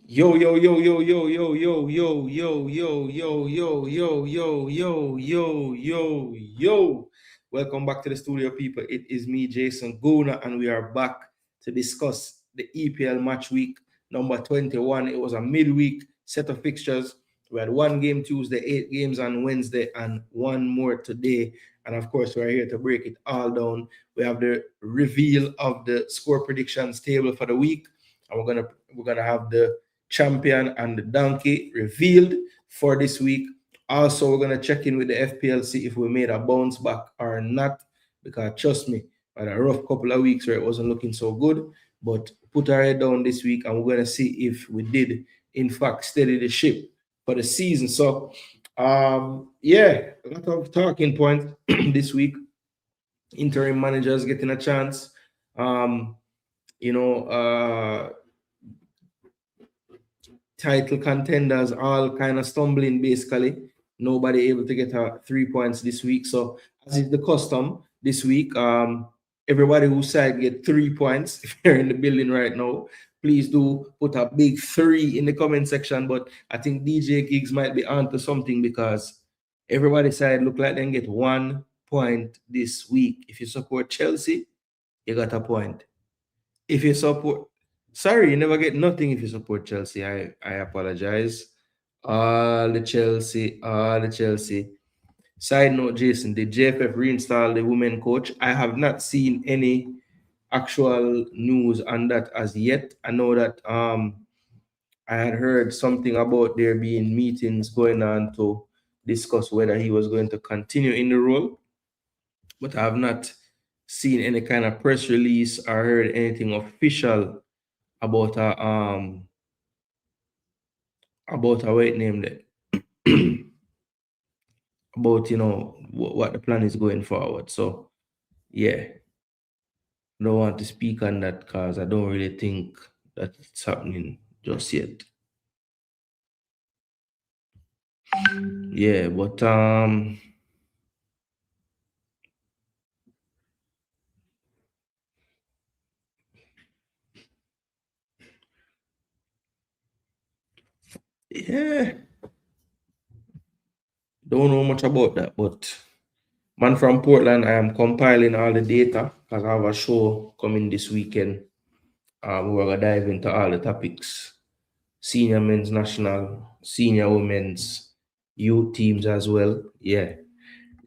Yo, yo, yo, yo, yo, yo, yo, yo, yo, yo, yo, yo, yo, yo, yo, yo, yo, yo. Welcome back to the studio, people. It is me, Jason Gooner, and we are back to discuss the EPL match week number 21. It was a midweek set of fixtures. We had one game Tuesday, 8 games on Wednesday, and one more today. And of course, we're here to break it all down. We have the reveal of the score predictions table for the week, and we're gonna have the champion and the donkey revealed for this week. Also, we're going to check in with the FPL, see if we made a bounce back or not, because trust me, I had a rough couple of weeks where it wasn't looking so good. But put our head down this week and we're going to see if we did, in fact, steady the ship for the season. So, yeah, a lot of talking points this week. Interim managers getting a chance. Um, you know, title contenders all kind of stumbling basically. Nobody able to get 3 points this week. So as is the custom this week, everybody who side get 3 points. If you're in the building right now, please do put a big 3 in the comment section. But I think DJ Gigs might be onto something because everybody side look like they get 1 point this week. If you support Chelsea, you got a point. If you support, sorry, you never get nothing if you support Chelsea. I apologize. All the Chelsea. Side note, Jason, did JFF reinstall the women coach? I have not seen any actual news on that as yet. I know that I had heard something about there being meetings going on to discuss whether he was going to continue in the role, but I have not seen any kind of press release or heard anything official about a weight name that about what the plan is going forward. So yeah, I don't want to speak on that because I don't really think that it's happening just yet. Yeah, but yeah, don't know much about that, but man from Portland, I am compiling all the data because I have a show coming this weekend. We're gonna dive into all the topics: senior men's national, senior women's, youth teams as well. Yeah.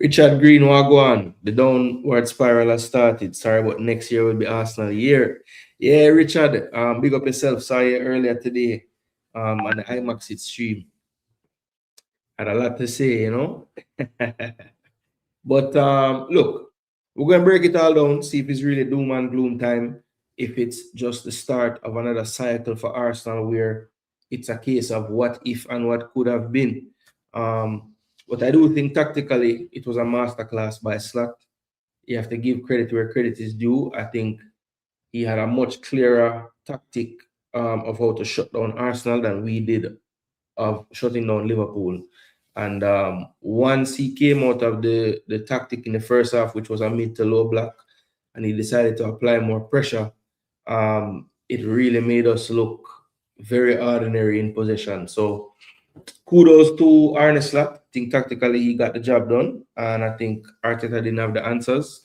Richard Green, Wagwan, the downward spiral has started. Sorry, but next year will be Arsenal year. Yeah, Richard, big up yourself. Saw you earlier today on the IMAX stream. Had a lot to say, you know. But look, we're gonna break it all down, see if it's really doom and gloom time, if it's just the start of another cycle for Arsenal where it's a case of what if and what could have been. But I do think tactically it was a masterclass by Slot. You have to give credit where credit is due. I think he had a much clearer tactic of how to shut down Arsenal than we did of shutting down Liverpool. And once he came out of the tactic in the first half, which was a mid to low block, and he decided to apply more pressure, it really made us look very ordinary in possession. So kudos to Arne Slot. I think tactically he got the job done, and I think Arteta didn't have the answers.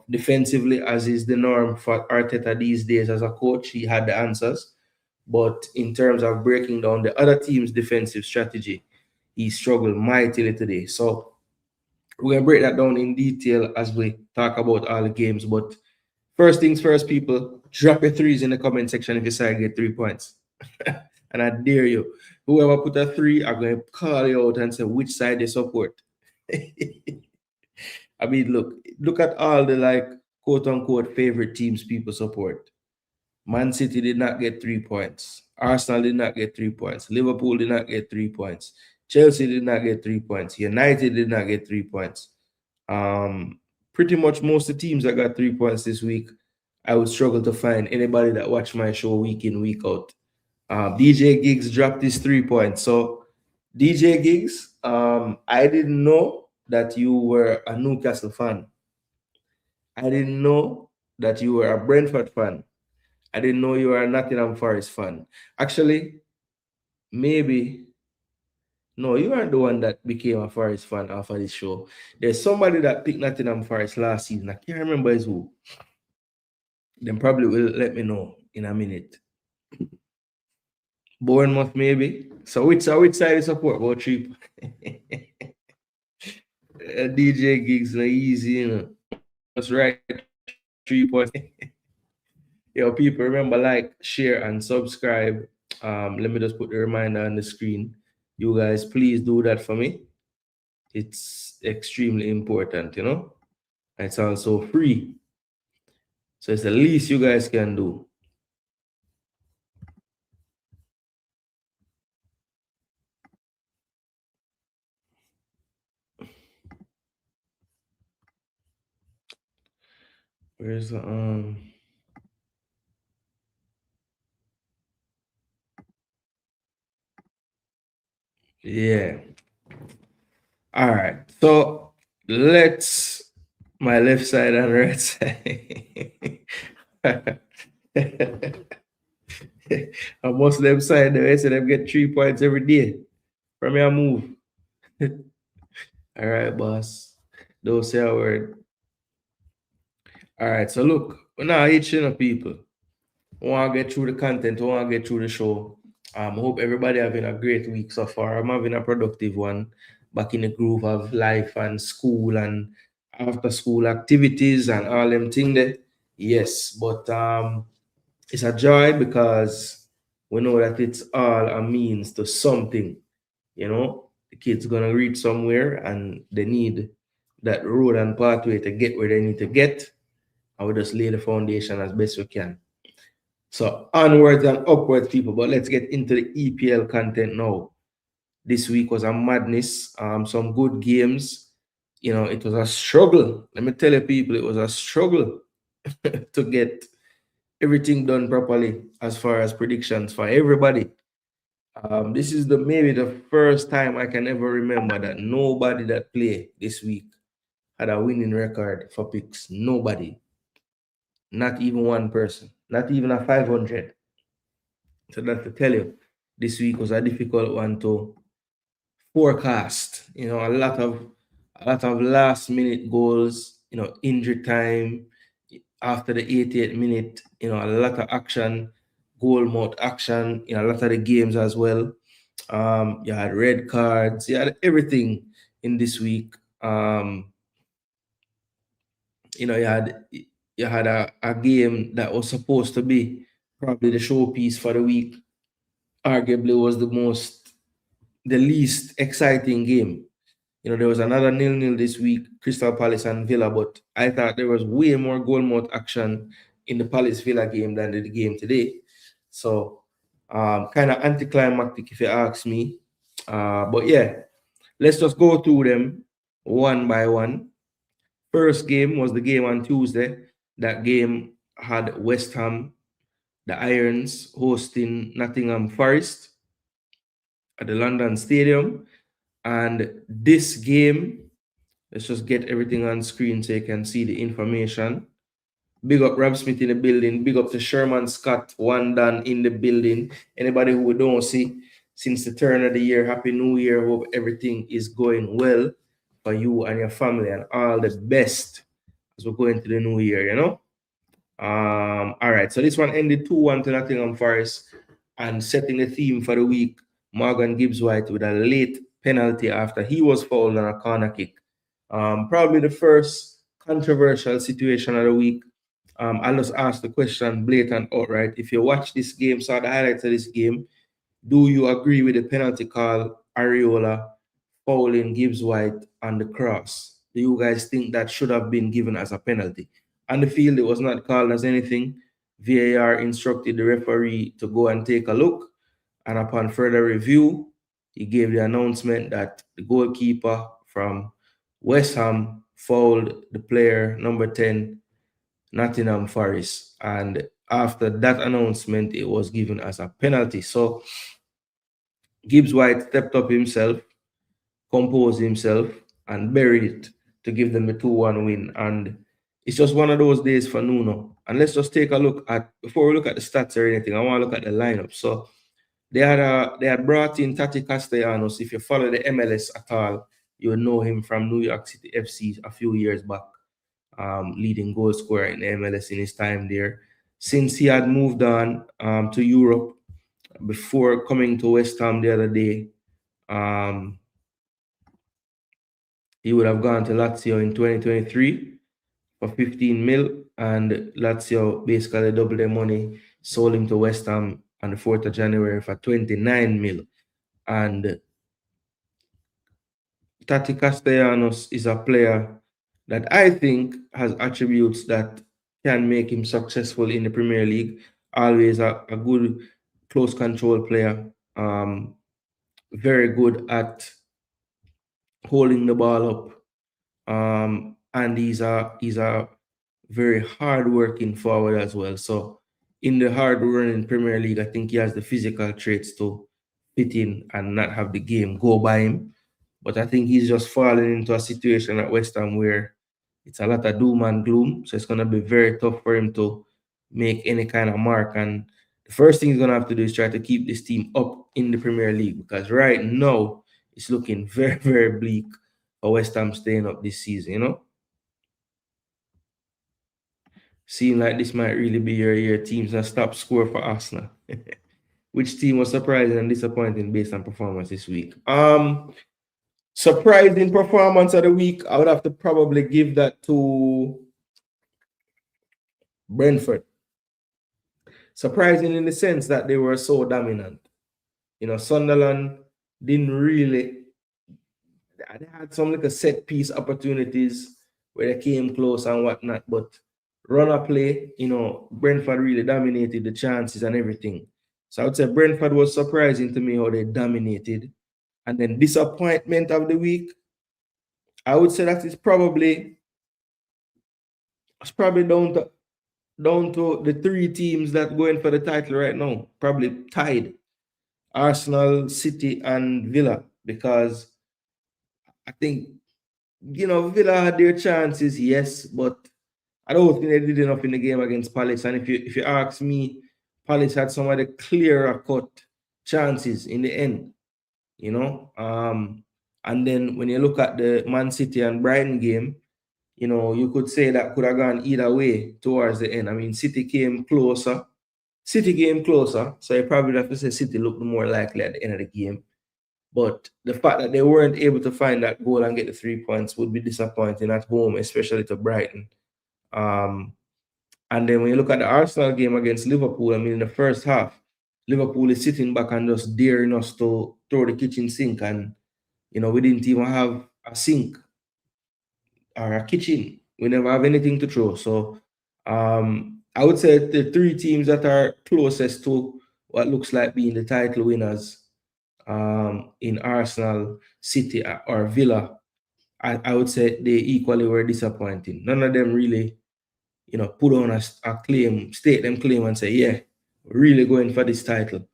Defensively, as is the norm for Arteta these days as a coach, he had the answers. But in terms of breaking down the other team's defensive strategy, he struggled mightily today. So we're gonna break that down in detail as we talk about all the games. But first things first, people, drop your threes in the comment section if you say I get 3 points. And I dare you. Whoever put a 3, I'm going to call you out and say which side they support. I mean, look at all the quote unquote favorite teams people support. Man City did not get 3 points. Arsenal did not get 3 points. Liverpool did not get 3 points. Chelsea did not get 3 points. United did not get 3 points. Pretty much most of the teams that got 3 points this week, I would struggle to find anybody that watched my show week in, week out. DJ Gigs dropped his 3 points. So, DJ Gigs, I didn't know that you were a Newcastle fan. I didn't know that you were a Brentford fan. I didn't know you were a Nottingham Forest fan. Actually, maybe no, you aren't the one that became a Forest fan after this show. There's somebody that picked Nottingham Forest last season. I can't remember his who. Then probably will let me know in a minute. Bournemouth, maybe. So which side you support? About three. DJ gigs are easy, you know. That's right. 3 points. Yo, people, remember like, share, and subscribe. Let me just put the reminder on the screen. You guys, please do that for me. It's extremely important, you know. It's also free. So it's the least you guys can do. Where's the yeah. All right. So let's my left side and right side. On Muslim side, they say them get 3 points every day from your move. All right, boss. Don't say a word. All right, so look, we're not itching up people. We want to get through the content, we want to get through the show. I hope everybody having a great week so far. I'm having a productive one. Back in the groove of life and school and after school activities and all them things there. Yes, but it's a joy because we know that it's all a means to something. You know, the kids gonna reach somewhere and they need that road and pathway to get where they need to get. I will just lay the foundation as best we can. So onwards and upwards, people. But let's get into the EPL content now. This week was a madness. Some good games. You know, it was a struggle. Let me tell you, people, it was a struggle to get everything done properly as far as predictions for everybody. This is maybe the first time I can ever remember that nobody that played this week had a winning record for picks. Nobody. Not even one person. Not even a 500. So that's to tell you, this week was a difficult one to forecast. You know, a lot of last minute goals. You know, injury time after the 88th minute. You know, a lot of action, goal mouth action in a lot of the games as well. You had red cards. You had everything in this week. You know, you had a game that was supposed to be probably the showpiece for the week. Arguably was the least exciting game. You know, there was another 0-0 this week, Crystal Palace and Villa, but I thought there was way more goal mouth action in the Palace Villa game than the game today. So, kind of anticlimactic if you ask me. But yeah, let's just go through them one by one. First game was the game on Tuesday. That game had West Ham, the Irons, hosting Nottingham Forest at the London Stadium. And this game, let's just get everything on screen so you can see the information. Big up Rob Smith in the building. Big up to Sherman Scott, one done in the building. Anybody who don't see since the turn of the year, Happy New Year. Hope everything is going well for you and your family and all the best as we go into the new year, you know. All right, so this one ended 2-1 to Nottingham Forest and setting the theme for the week. Morgan Gibbs White with a late penalty after he was fouled on a corner kick. Probably the first controversial situation of the week. I'll just ask the question blatant outright. If you watch this game, saw the highlights of this game, do you agree with the penalty call Areola fouling Gibbs White on the cross? Do you guys think that should have been given as a penalty? On the field, it was not called as anything. VAR instructed the referee to go and take a look, and upon further review, he gave the announcement that the goalkeeper from West Ham fouled the player number 10, Nottingham Forest. And after that announcement, it was given as a penalty. So Gibbs White stepped up himself, composed himself, and buried it to give them the 2-1 win. And it's just one of those days for Nuno. And let's just take a look at, before we look at the stats or anything, I want to look at the lineup. So they had brought in Tati Castellanos. If you follow the MLS at all, you will know him from New York City FC a few years back, leading goal scorer in the MLS in his time there. Since he had moved on to Europe before coming to West Ham the other day, he would have gone to Lazio in 2023 for 15 mil, and Lazio basically doubled their money, sold him to West Ham on the 4th of January for 29 mil. And Tati Castellanos is a player that I think has attributes that can make him successful in the Premier League. Always a good close control player, very good at holding the ball up, and he's a very hard-working forward as well. So in the hard-running Premier League, I think he has the physical traits to fit in and not have the game go by him. But I think he's just falling into a situation at West Ham where it's a lot of doom and gloom. So it's going to be very tough for him to make any kind of mark. And the first thing he's going to have to do is try to keep this team up in the Premier League, because right now it's looking very, very bleak for West Ham staying up this season, you know? Seem like this might really be your year. Teams that stop score for Arsenal. Which team was surprising and disappointing based on performance this week? Surprising performance of the week, I would have to probably give that to Brentford. Surprising in the sense that they were so dominant. You know, Sunderland didn't really, they had some like a set piece opportunities where they came close and whatnot, but runner play, you know, Brentford really dominated the chances and everything. So I would say Brentford was surprising to me how they dominated. And then disappointment of the week, I would say that it's probably down to the three teams that going for the title right now, probably tied: Arsenal, City, and Villa. Because I think, you know, Villa had their chances, yes, but I don't think they did enough in the game against Palace. And if you ask me, Palace had some of the clearer cut chances in the end, you know. And then when you look at the Man City and Brighton game, you know, you could say that could have gone either way towards the end. I mean, City came closer. So you probably have to say City looked more likely at the end of the game. But the fact that they weren't able to find that goal and get the 3 points would be disappointing at home, especially to Brighton. And then when you look at the Arsenal game against Liverpool, I mean, in the first half, Liverpool is sitting back and just daring us to throw the kitchen sink. And, you know, we didn't even have a sink or a kitchen. We never have anything to throw. So I would say the three teams that are closest to what looks like being the title winners in Arsenal, City, or Villa, I would say they equally were disappointing. None of them really, you know, put on a claim, state them claim and say, yeah, we're really going for this title.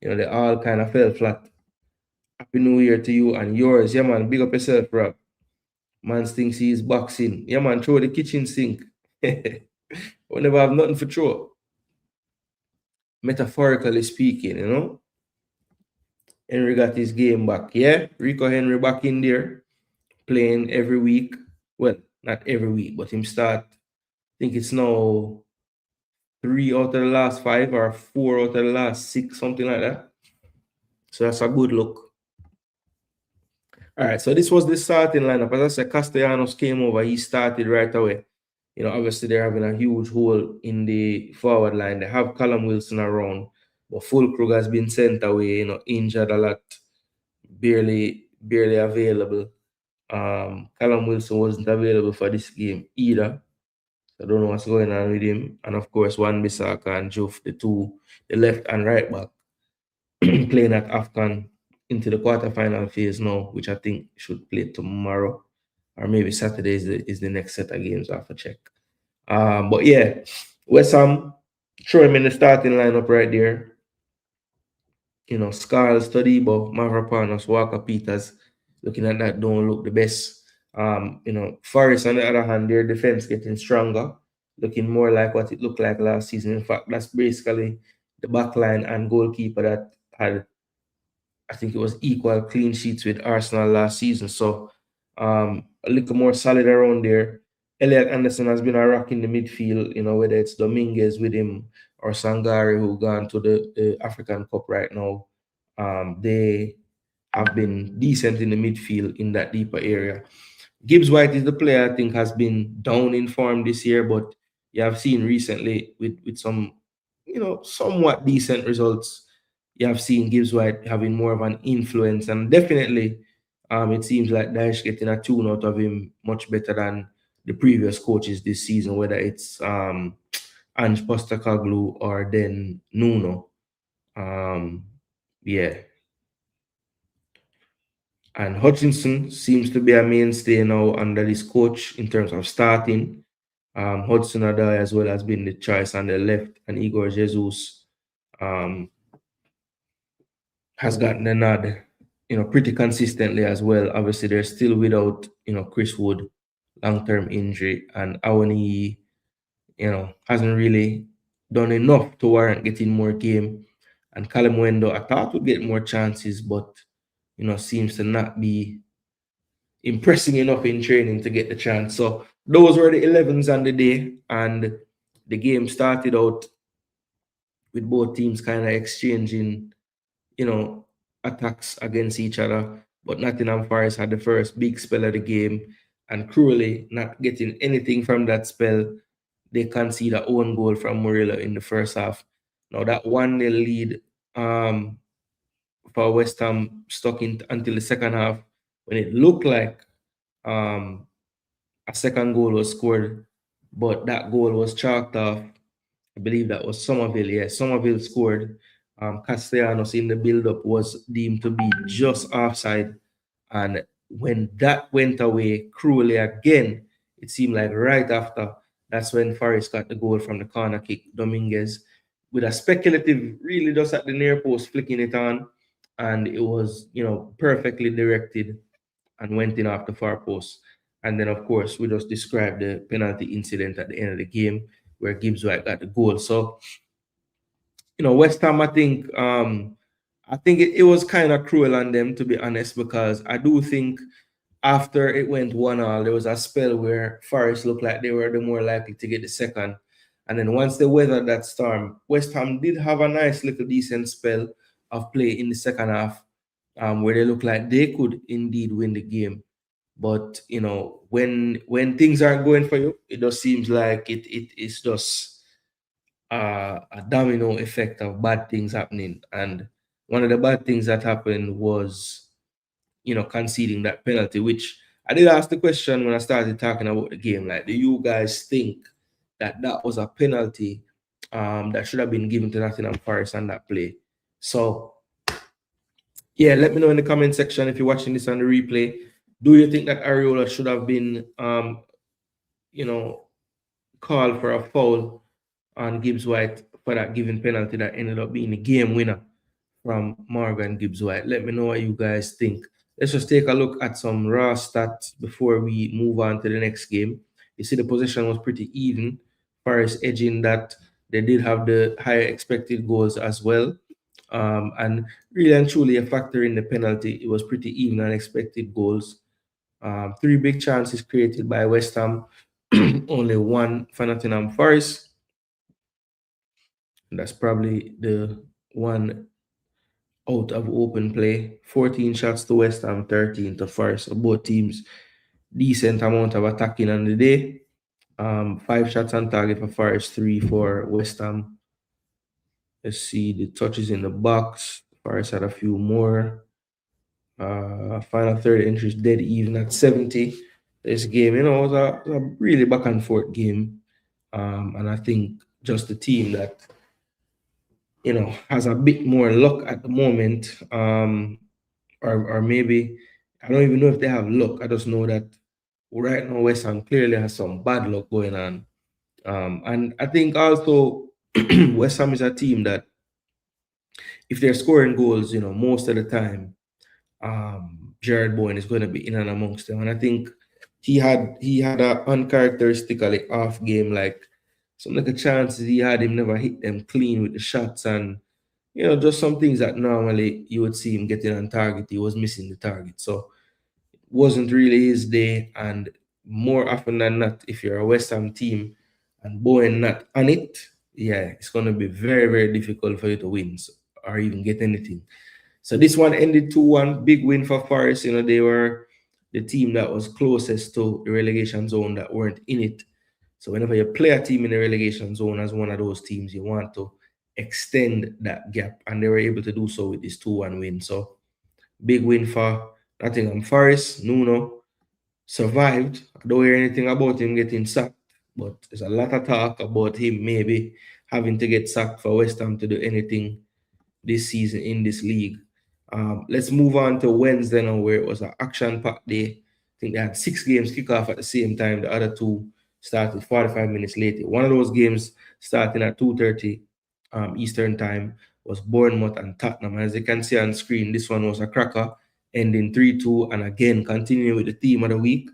You know, they all kind of fell flat. Happy New Year to you and yours. Yeah, man, big up yourself, Rob. Man thinks he's boxing. Yeah, man, throw the kitchen sink. We never have nothing for throw. Metaphorically speaking, you know. Henry got his game back. Yeah, Rico Henry back in there, playing every week. Well, not every week, but him start, I think it's now 3 out of the last 5 or 4 out of the last 6, something like that. So that's a good look. All right, so this was the starting lineup. As I said, Castellanos came over. He started right away. You know, obviously they're having a huge hole in the forward line. They have Callum Wilson around, but Fulkrug has been sent away, you know, injured a lot, barely available. Callum Wilson wasn't available for this game either. I don't know what's going on with him. And of course, Wan-Bissaka and Juf, the left and right back, playing at AFCON into the quarterfinal phase now, which I think should play tomorrow, or maybe Saturday is the next set of games. I have to check. But yeah, West Ham, throw him in the starting lineup right there. You know, Scarles, Todibo, Mavropanos, Walker Peters, looking at that, don't look the best. Forest on the other hand, their defense getting stronger, looking more like what it looked like last season. In fact, that's basically the back line and goalkeeper that had, I think it was equal clean sheets with Arsenal last season. So a little more solid around there. Elliot Anderson has been a rock in the midfield, whether it's Dominguez with him or Sangare, who gone to the African Cup right now. They have been decent in the midfield in that deeper area. Gibbs White is the player I think has been down in form this year, but you have seen recently with some, somewhat decent results. You have seen Gibbs White having more of an influence, and definitely, it seems like Daesh getting a tune out of him much better than the previous coaches this season, whether it's Ange Postecoglou or then Nuno. Yeah. And Hutchinson seems to be a mainstay now under this coach in terms of starting. Hudson Odoi as well has been the choice on the left, and Igor Jesus has gotten the nod, pretty consistently as well. Obviously, they're still without, Chris Wood, long-term injury, and Awani, hasn't really done enough to warrant getting more game. And Callum Wendo, I thought would get more chances, but seems to not be impressing enough in training to get the chance. So those were the 11s on the day, and the game started out with both teams kind of exchanging, attacks against each other. But Nottingham Forest had the first big spell of the game, and cruelly not getting anything from that spell, they concede a own goal from Murillo in the first half. Now that 1-0 lead for West Ham stuck in until the second half, when it looked like a second goal was scored, but that goal was chalked off. I believe that was Somerville. Yeah, Somerville scored. Castellanos in the build-up was deemed to be just offside. And when that went away cruelly again, it seemed like right after, that's when Forest got the goal from the corner kick. Dominguez with a speculative, really just at the near post, flicking it on. And it was, perfectly directed and went in off the far post. And then, of course, we just described the penalty incident at the end of the game where Gibbs White got the goal. So, West Ham, I think it was kind of cruel on them, to be honest, because I do think after it went 1-1, there was a spell where Forest looked like they were the more likely to get the second. And then once they weathered that storm, West Ham did have a nice little decent spell of play in the second half, where they looked like they could indeed win the game. But when things aren't going for you, it just seems like it is just a domino effect of bad things happening. And one of the bad things that happened was, conceding that penalty, which I did ask the question when I started talking about the game. Like, do you guys think that that was a penalty that should have been given to Nottingham Forest on that play? So, yeah, let me know in the comment section if you're watching this on the replay. Do you think that Areola should have been, called for a foul on Gibbs White for that given penalty that ended up being the game winner from Morgan Gibbs White? Let me know what you guys think. Let's just take a look at some raw stats before we move on to the next game. You see the possession was pretty even. Forest edging that. They did have the higher expected goals as well. And really and truly, a factor in the penalty, it was pretty even and expected goals. 3 big chances created by West Ham, only 1 for Nottingham Forest. That's probably the one out of open play. 14 shots to West Ham, 13 to Forest. So both teams, decent amount of attacking on the day. 5 shots on target for Forest, 3 for West Ham. Let's see the touches in the box. Forest had a few more. Final third entries dead even at 70. This game, was a really back and forth game. And I think just the team that, has a bit more luck at the moment. Or maybe, I don't even know if they have luck. I just know that right now West Ham clearly has some bad luck going on. And I think also West Ham is a team that if they're scoring goals, most of the time, Jared Bowen is going to be in and amongst them. And I think he had a uncharacteristically off game. Like some like a chances he had, him never hit them clean with the shots, and just some things that normally you would see him getting on target. He was missing the target, so wasn't really his day. And more often than not, if you're a West Ham team and Bowen not on it, yeah, it's going to be very, very difficult for you to win, or even get anything. So this one ended 2-1, big win for Forest. They were the team that was closest to the relegation zone that weren't in it. So whenever you play a team in the relegation zone as one of those teams, you want to extend that gap, and they were able to do so with this 2-1 win. So big win for Nottingham Forest. Nuno survived. I don't hear anything about him getting sacked, but there's a lot of talk about him maybe having to get sacked for West Ham to do anything this season in this league. Let's move on to Wednesday now, where it was an action-packed day. I think they had 6 games kick off at the same time. The other two started 45 minutes later. One of those games starting at 2:30 Eastern time was Bournemouth and Tottenham. As you can see on screen, this one was a cracker, ending 3-2. And again, continuing with the theme of the week,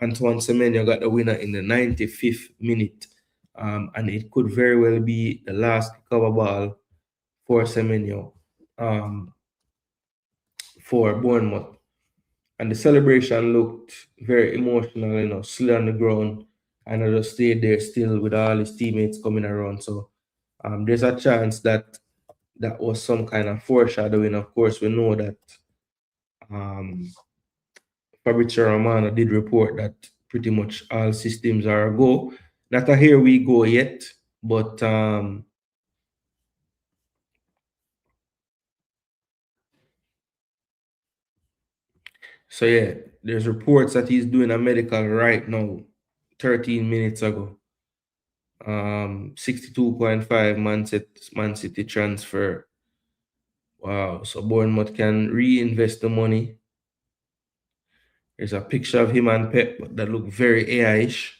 Antoine Semenyo got the winner in the 95th minute. And it could very well be the last cover ball for Semenyo for Bournemouth. And the celebration looked very emotional, still on the ground. And I just stayed there still with all his teammates coming around. So there's a chance that that was some kind of foreshadowing. Of course, we know that um, Fabrizio Romano did report that pretty much all systems are a go. Not a here we go yet, but so yeah, there's reports that he's doing a medical right now, 13 minutes ago. 62.5 Man City transfer. Wow. So Bournemouth can reinvest the money. There's a picture of him and Pep that look very AI-ish.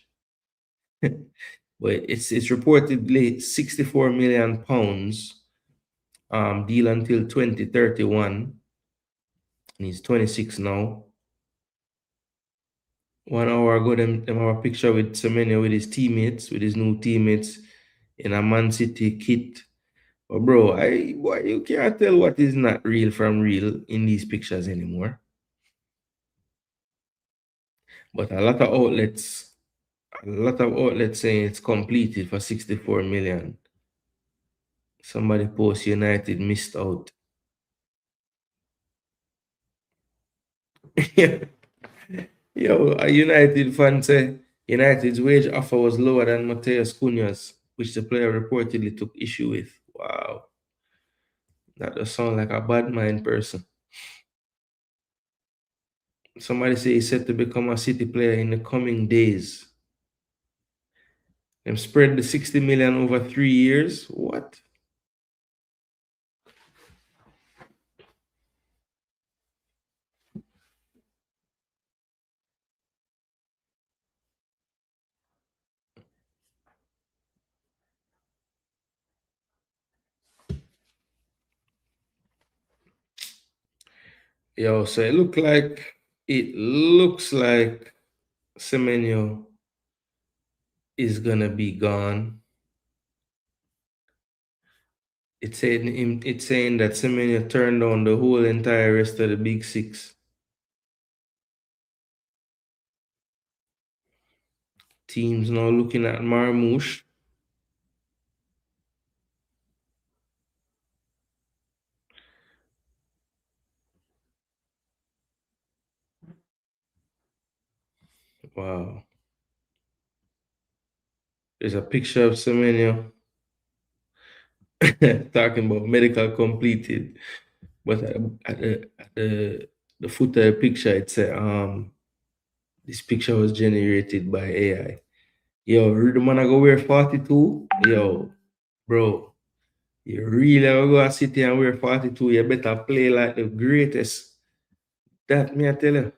But it's reportedly 64 million pounds deal until 2031. And he's 26 now. 1 hour ago, them have a picture with Semenyo with his teammates, with his new teammates in a Man City kit. But bro, you can't tell what is not real from real in these pictures anymore. But a lot of outlets saying it's completed for 64 million. Somebody post United missed out. Yo, a United fan say United's wage offer was lower than Mateus Cunha's, which the player reportedly took issue with. Wow, that does sound like a bad mind person. Somebody say he's set to become a City player in the coming days. Them spread the 60 million over 3 years. What? Yo, so it looks like Semenyo is gonna be gone. It's saying that Semenyo turned down the whole entire rest of the big six. Teams now looking at Marmoush. Wow. There's a picture of Semenyo talking about medical completed. But at the foot of the picture, it said this picture was generated by AI. Yo, the man I go wear 42. Yo, bro, you really are go to City and wear 42. You better play like the greatest. That me I tell you.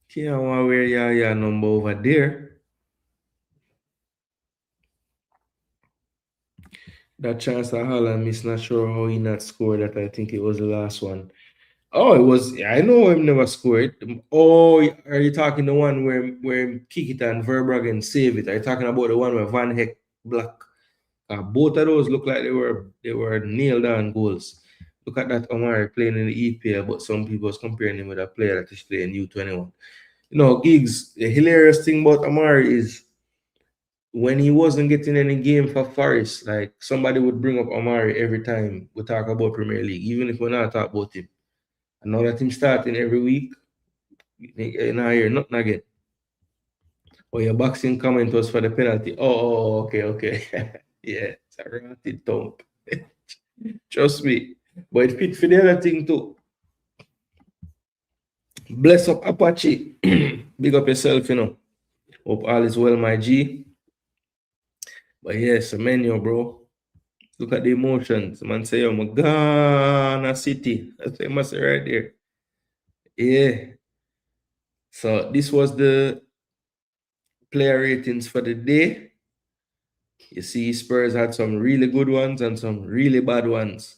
Can't want to wear your number over there. That chance that Haaland missed, not sure how he not scored that. I think it was the last one. Oh, it was. I know him never scored. Oh, are you talking the one where him kick it and Verbruggen save it? Are you talking about the one where Van Heck block? Both of those look like they were nailed on goals. Look at that Omari playing in the EPL, but some people was comparing him with a player that is playing U21. Gigs. The hilarious thing about Amari is when he wasn't getting any game for Forest, like somebody would bring up Amari every time we talk about Premier League, even if we're not talking about him. And now that him starting every week, you know, hear nothing again. Oh, your boxing comment was for the penalty. Okay, okay. Yeah, it's a rotted thump. Trust me. But it fit for the other thing too. Bless up Apache. Big up yourself, Hope all is well, my G. But yes, a menu, bro. Look at the emotions. Man say, oh, my Ghana City. That's what I must say right there. Yeah. So this was the player ratings for the day. You see, Spurs had some really good ones and some really bad ones.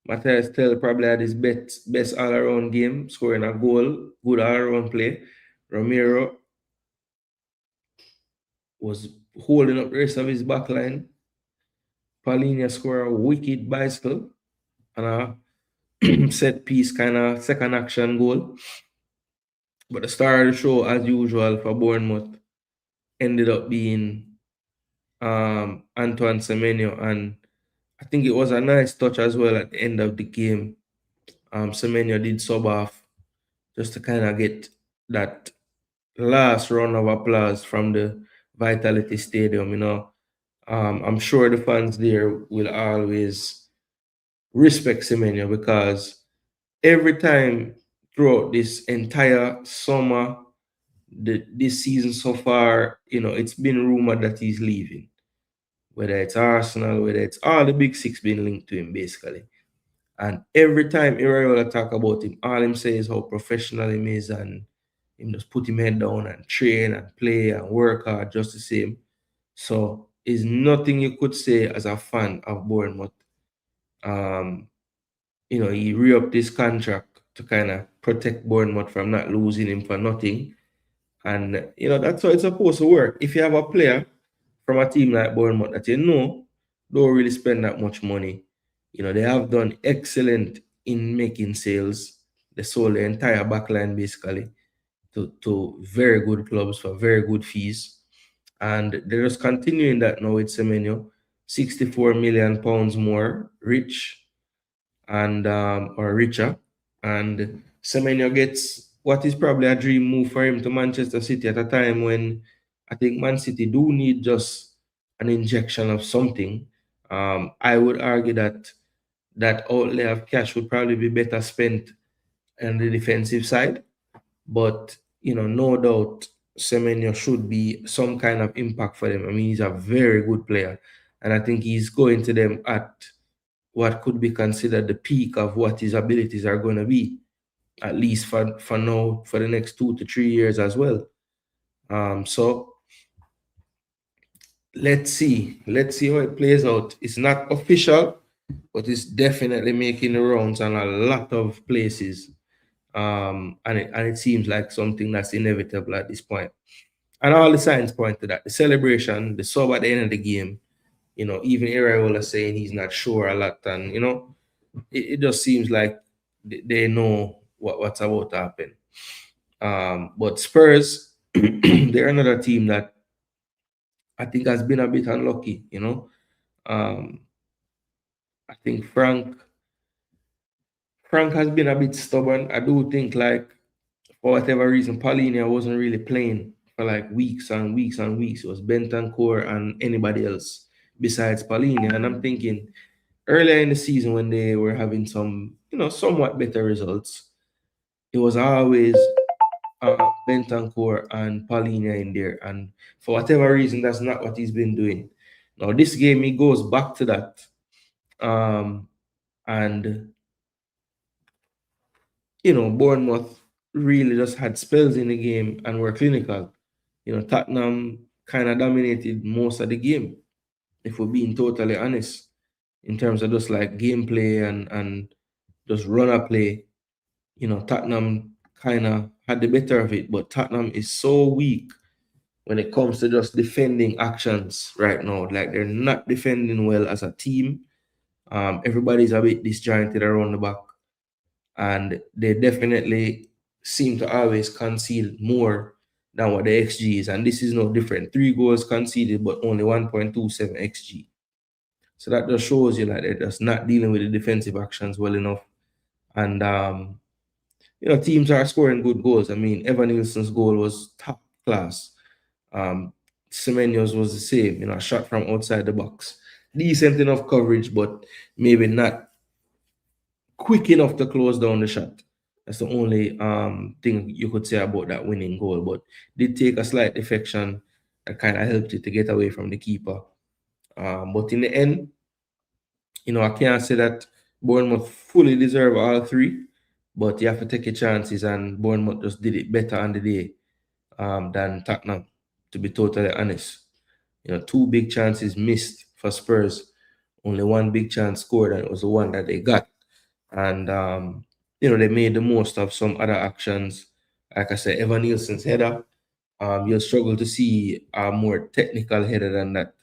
Matthias Tell probably had his best all-around game, scoring a goal, good all-around play. Romero was holding up the rest of his back line. Paulinho scored a wicked bicycle and a set piece kind of second action goal. But the star of the show, as usual, for Bournemouth ended up being Antoine Semenyo, and I think it was a nice touch as well at the end of the game. Semenyo did sub off just to kind of get that last round of applause from the Vitality Stadium. I'm sure the fans there will always respect Semenyo because every time throughout this entire summer, this season so far, it's been rumored that he's leaving. Whether it's Arsenal, whether it's all the big six being linked to him, basically. And every time Iriola talk about him, all him say is how professional he is, and him just put him head down and train and play and work hard just the same. So it's nothing you could say as a fan of Bournemouth. He re-upped this contract to kind of protect Bournemouth from not losing him for nothing. And that's how it's supposed to work. If you have a player from a team like Bournemouth that don't really spend that much money, they have done excellent in making sales. They sold the entire backline basically to very good clubs for very good fees. And they're just continuing that now with Semenyo. £64 million more rich and or richer. And Semenyo gets what is probably a dream move for him to Manchester City at a time when I think Man City do need just an injection of something. I would argue that that outlay of cash would probably be better spent on the defensive side. But no doubt Semenyo should be some kind of impact for them. I mean, he's a very good player, and I think he's going to them at what could be considered the peak of what his abilities are going to be, at least for now, for the next 2 to 3 years as well. So let's see how it plays out. It's not official, but it's definitely making the rounds on a lot of places. And it seems like something that's inevitable at this point. And all the signs point to that. The celebration, the sub at the end of the game, even Iriola saying he's not sure a lot, and it just seems like they know what's about to happen. But Spurs, they're another team that I think has been a bit unlucky. Um, I think Frank has been a bit stubborn. I do think, like, for whatever reason, Paulinho wasn't really playing for like weeks and weeks and weeks. It was Bentancur and anybody else besides Paulinho. And I'm thinking earlier in the season when they were having some, somewhat better results, it was always Bentancur and Paulinho in there. And for whatever reason, that's not what he's been doing. Now, this game, he goes back to that. And Bournemouth really just had spells in the game and were clinical. Tottenham kind of dominated most of the game, if we're being totally honest, in terms of just like gameplay and just runner play. Tottenham kind of had the better of it, but Tottenham is so weak when it comes to just defending actions right now. Like, they're not defending well as a team. Everybody's a bit disjointed around the back, and they definitely seem to always concede more than what the XG is. And this is no different. 3 goals conceded, but only 1.27 XG. So that just shows you that they're just not dealing with the defensive actions well enough. And teams are scoring good goals. I mean, Evan Nilsson's goal was top class. Semenyo's was the same, a shot from outside the box. Decent enough coverage, but maybe not quick enough to close down the shot. That's the only thing you could say about that winning goal. But did take a slight deflection that kind of helped it to get away from the keeper. But in the end, I can't say that Bournemouth fully deserve all 3, but you have to take your chances, and Bournemouth just did it better on the day than Tottenham, to be totally honest. 2 big chances missed for Spurs, only 1 big chance scored, and it was the one that they got. And they made the most of some other actions. Like I said, Evan Nilsson's header, you'll struggle to see a more technical header than that.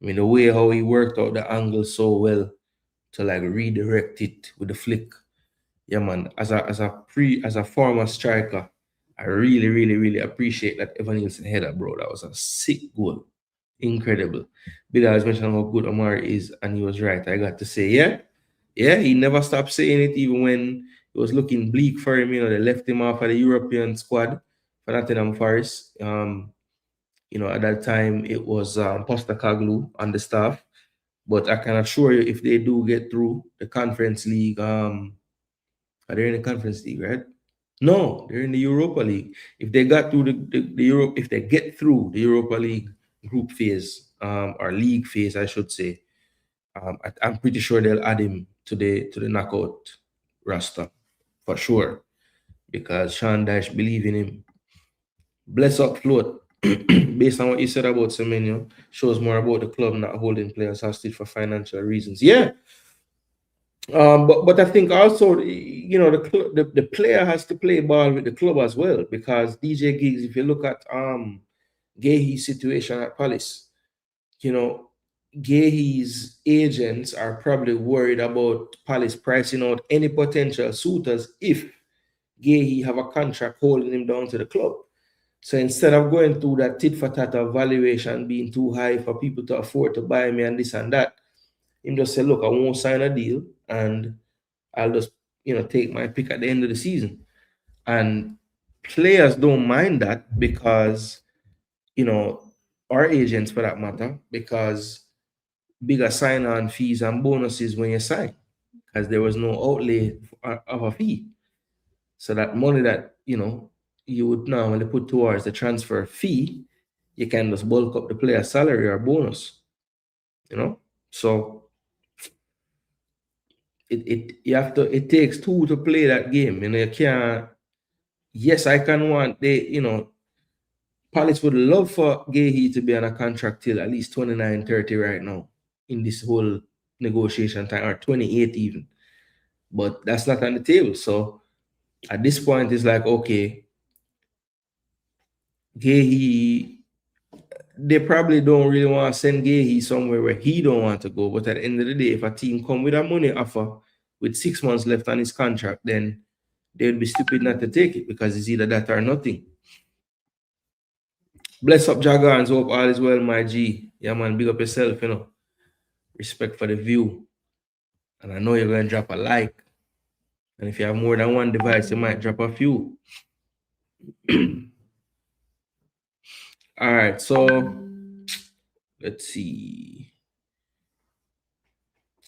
I mean, the way how he worked out the angle so well to like redirect it with the flick. Yeah, man. As a former striker, I really, really, really appreciate that Evan Nilsson header, bro. That was a sick goal. Incredible. Bilal was mentioning how good Omar is, and he was right. I got to say, yeah, he never stopped saying it, even when it was looking bleak for him. They left him off of the European squad for Nottingham Forest. At that time it was Postecoglou on the staff. But I can assure you, if they do get through the Conference League, are they in the Conference League, right? No, they're in the Europa League. If they got through the Europe, if they get through the Europa League group phase, or league phase, I should say, I'm pretty sure they'll add him to the knockout roster for sure, because Sean Dyche believe in him. Bless up float. Based on what you said about Semenyo, shows more about the club not holding players hostage for financial reasons. Yeah. But I think also, the player has to play ball with the club as well, because DJ Giggs, if you look at Gahey's situation at Palace, Gahey's agents are probably worried about Palace pricing out any potential suitors if Gahey have a contract holding him down to the club. So instead of going through that tit for tat valuation being too high for people to afford to buy me and this and that, him just say, look, I won't sign a deal, and I'll just take my pick at the end of the season. And players don't mind that, because our agents for that matter, because bigger sign-on fees and bonuses when you sign, because there was no outlay of a fee. So that money that you would normally put towards the transfer fee, you can just bulk up the player's salary or bonus. So it takes 2 to play that game. You can't. Yes, I can want Palace would love for Gahey to be on a contract till at least 29-30 right now in this whole negotiation time, or 28 even. But that's not on the table. So at this point, it's like, okay, Gahey, they probably don't really want to send Gahey somewhere where he don't want to go. But at the end of the day, if a team come with a money offer with 6 months left on his contract, then they'd be stupid not to take it, because it's either that or nothing. Bless up, Jagans. Hope all is well, my G. Yeah, man, big up yourself, Respect for the view. And I know you're going to drop a like. And if you have more than one device, you might drop a few. All right, so let's see.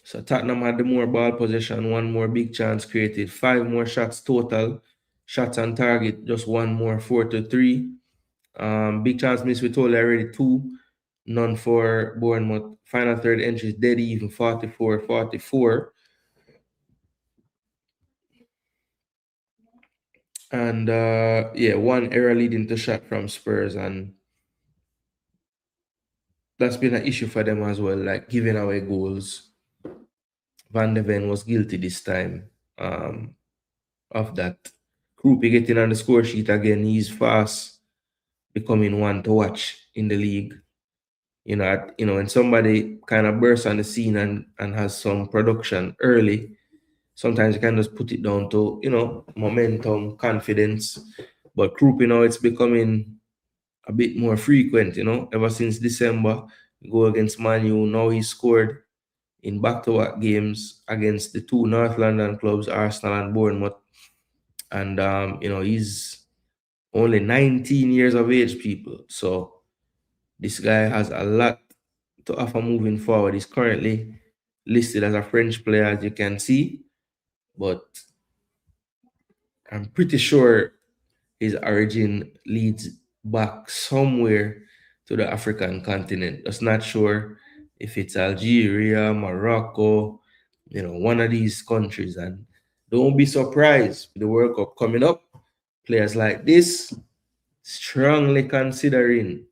So Tottenham had the more ball possession, 1 more big chance created, 5 more shots total. Shots on target, just 1 more, 4-3. Big chance missed, we told you already, 2. None for Bournemouth. Final third entries dead even, 44-44. And 1 error leading to shot from Spurs, and that's been an issue for them as well, like giving away goals. Van de Ven was guilty this time. of that. Krupi getting on the score sheet again. He's fast becoming one to watch in the league. When somebody kind of bursts on the scene and has some production early, sometimes you can just put it down to, momentum, confidence. But Krupi now it's becoming a bit more frequent, ever since December, go against Man U. Now he scored in back-to-back games against the two North London clubs, Arsenal and Bournemouth. And, he's only 19 years of age, people. So this guy has a lot to offer moving forward. He's currently listed as a French player, as you can see. But I'm pretty sure his origin leads back somewhere to the African continent. Just not sure if it's Algeria, Morocco, one of these countries. And don't be surprised with the World Cup coming up. Players like this strongly considering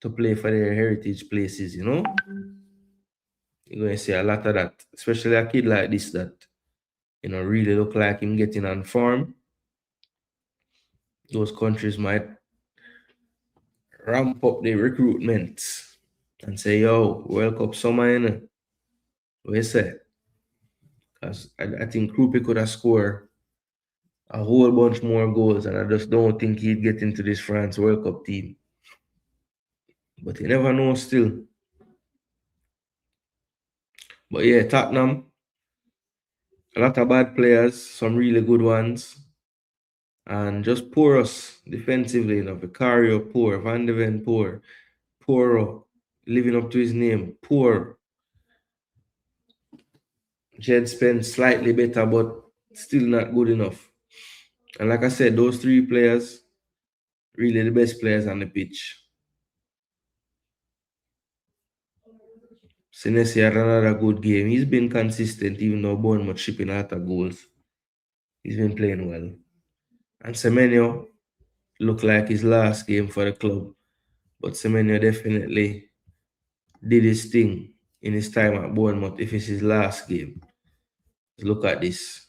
to play for their heritage places, You're going to see a lot of that, especially a kid like this that, really look like him getting on form. Those countries might ramp up the recruitment and say, yo, World Cup summer, What you say? Because I think Krupi could have scored a whole bunch more goals, and I just don't think he'd get into this France World Cup team. But you never know still. But yeah, Tottenham, a lot of bad players, some really good ones. And just poor us defensively, Vicario poor, Van de Ven poor, Poro living up to his name, poor. Jed Spence slightly better, but still not good enough. And like I said, those three players, really the best players on the pitch. Senesi had another good game. He's been consistent, even though Bournemouth shipping a lot of goals. He's been playing well. And Semenyo looked like his last game for the club. But Semenyo definitely did his thing in his time at Bournemouth if it's his last game. Look at this.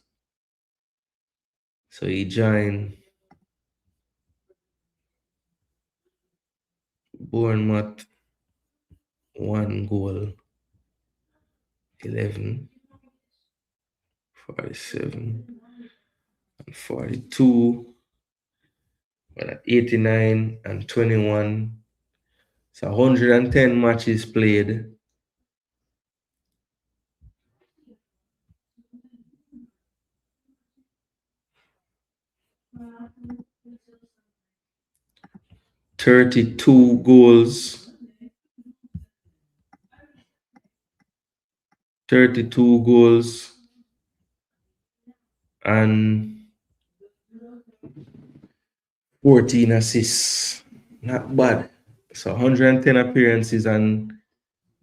So he joined Bournemouth, 1 goal, 11, 47, and 42, but at 89 and 21. So 110 matches played. "32 goals, 32 goals, and 14 assists. Not bad. So 110 appearances and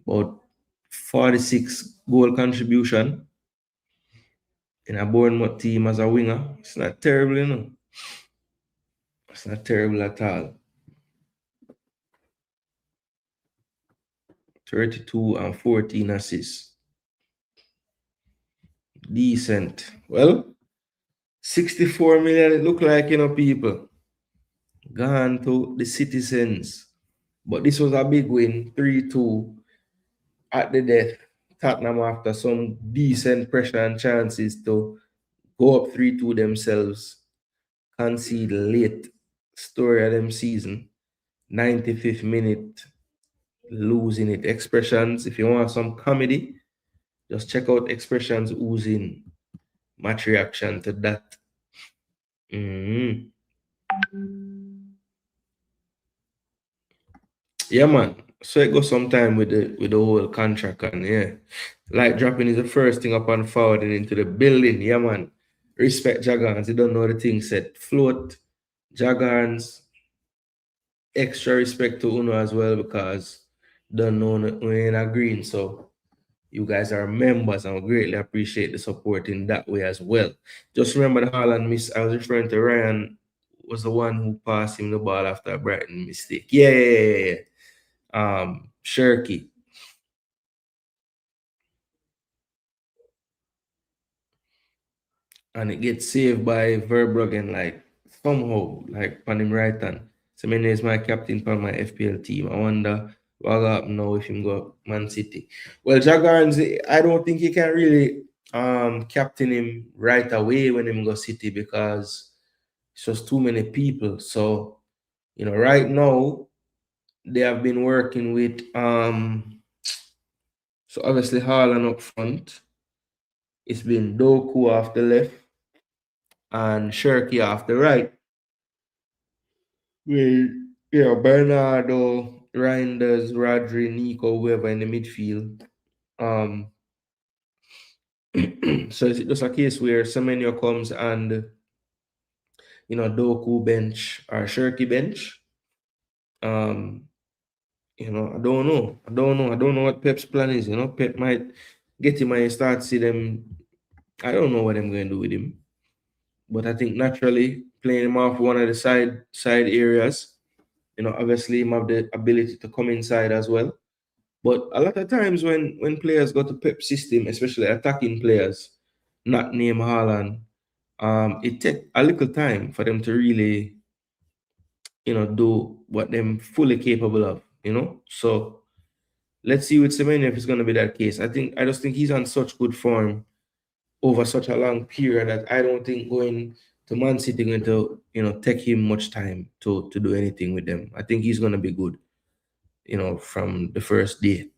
about 46 goal contribution in a Bournemouth team as a winger. It's not terrible, It's not terrible at all. 32 and 14 assists. Decent. Well, 64 million, it look like, people. Gone to the citizens. But this was a big win, 3-2 at the death. Tottenham after some decent pressure and chances to go up 3-2 themselves. Concede late. Story of them season. 95th minute, losing it. Expressions, if you want some comedy, just check out Expressions oozing match reaction to that. Yeah, man. So it goes sometime with the whole contract, and yeah, like dropping is the first thing upon forwarding into the building. Yeah, man. Respect Jagans. You don't know the thing said. Float Jagans. Extra respect to Uno as well because don't know we ain't agreeing. So you guys are members and we greatly appreciate the support in that way as well. Just remember the Haaland miss. I was referring to Ryan was the one who passed him the ball after a Brighton mistake. Yeah. Shirky. and it gets saved by Verbruggen, like somehow, like on him right hand. So many is my captain for my FPL team. I wonder what will happen now if him go Man City. Well, Jagarns, I don't think he can really captain him right away when him go City because it's just too many people. So, right now they have been working with so obviously Haaland up front. It's been Doku off the left and Shirky off the right. With Bernardo, Reinders, Rodri, Nico, whoever in the midfield. Um, so it's just a case where Semenyo comes and Doku bench or Shirky bench. Um, I don't know. I don't know what Pep's plan is. Pep might get him and start see them. I don't know what I'm going to do with him. But I think naturally playing him off one of the side areas, obviously him have the ability to come inside as well. But a lot of times when players go to Pep system, especially attacking players, not name Haaland, it take a little time for them to really, do what them fully capable of. So let's see with Semenyo if it's gonna be that case. I just think he's on such good form over such a long period that I don't think going to Man City going to, take him much time to do anything with them. I think he's gonna be good, from the first day.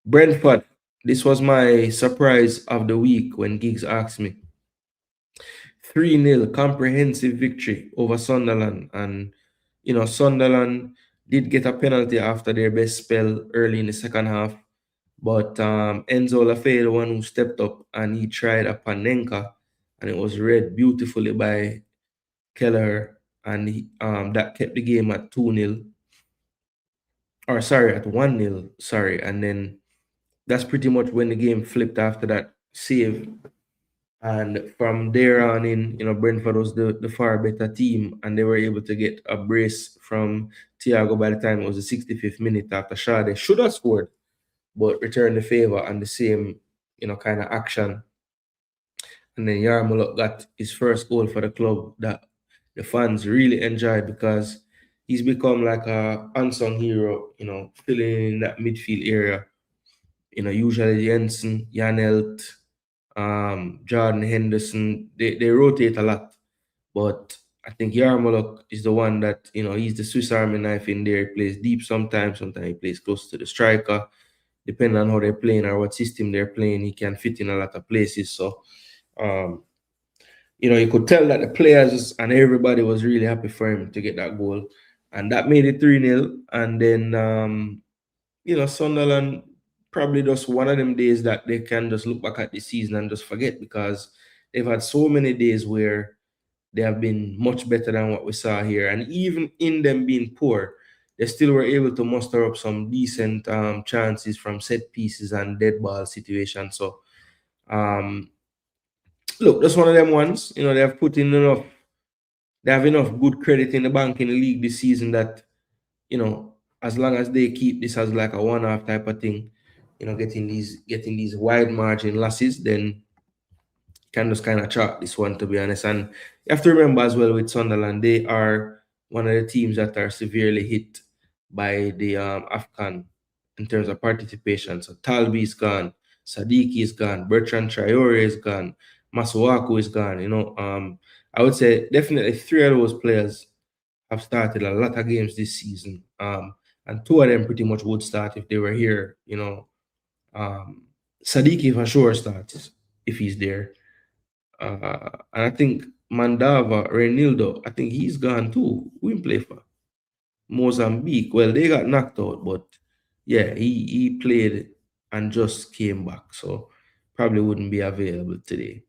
Brentford, this was my surprise of the week when Giggs asked me. 3-0 comprehensive victory over Sunderland. And, Sunderland did get a penalty after their best spell early in the second half. But Enzo Lafay, the one who stepped up and he tried a Panenka, and it was read beautifully by Kelleher. And that kept the game at 2-0. Or, sorry, at 1-0. Sorry. And then that's pretty much when the game flipped after that save. And from there on in, Brentford was the far better team, and they were able to get a brace from Thiago by the time it was the 65th minute after Shade should have scored, but returned the favor and the same, kind of action. And then Yarmouk got his first goal for the club that the fans really enjoyed because he's become like a unsung hero, filling in that midfield area. Usually Jensen, Janelt, Jordan Henderson, they rotate a lot. But I think Yarmouk is the one that, he's the Swiss Army knife in there. He plays deep sometimes he plays close to the striker. Depending on how they're playing or what system they're playing, he can fit in a lot of places. So, you could tell that the players and everybody was really happy for him to get that goal. And that made it 3-0. And then, Sunderland probably just one of them days that they can just look back at the season and just forget because they've had so many days where they have been much better than what we saw here. And even in them being poor, they still were able to muster up some decent chances from set pieces and dead ball situations. So, look, that's one of them ones. They have put in enough. They have enough good credit in the bank in the league this season that, as long as they keep this as like a one-off type of thing, getting these wide margin losses, then can just kind of chalk this one, to be honest. And you have to remember as well with Sunderland, they are one of the teams that are severely hit by the AFCON in terms of participation. So Talbi is gone, Sadiki is gone, Bertrand Traore is gone, Masuaku is gone. I would say definitely three of those players have started a lot of games this season. And two of them pretty much would start if they were here. Sadiki for sure starts if he's there. And I think Mandava, Renildo, I think he's gone too. We didn't play for Mozambique. Well, they got knocked out, but yeah, he played and just came back. So probably wouldn't be available today.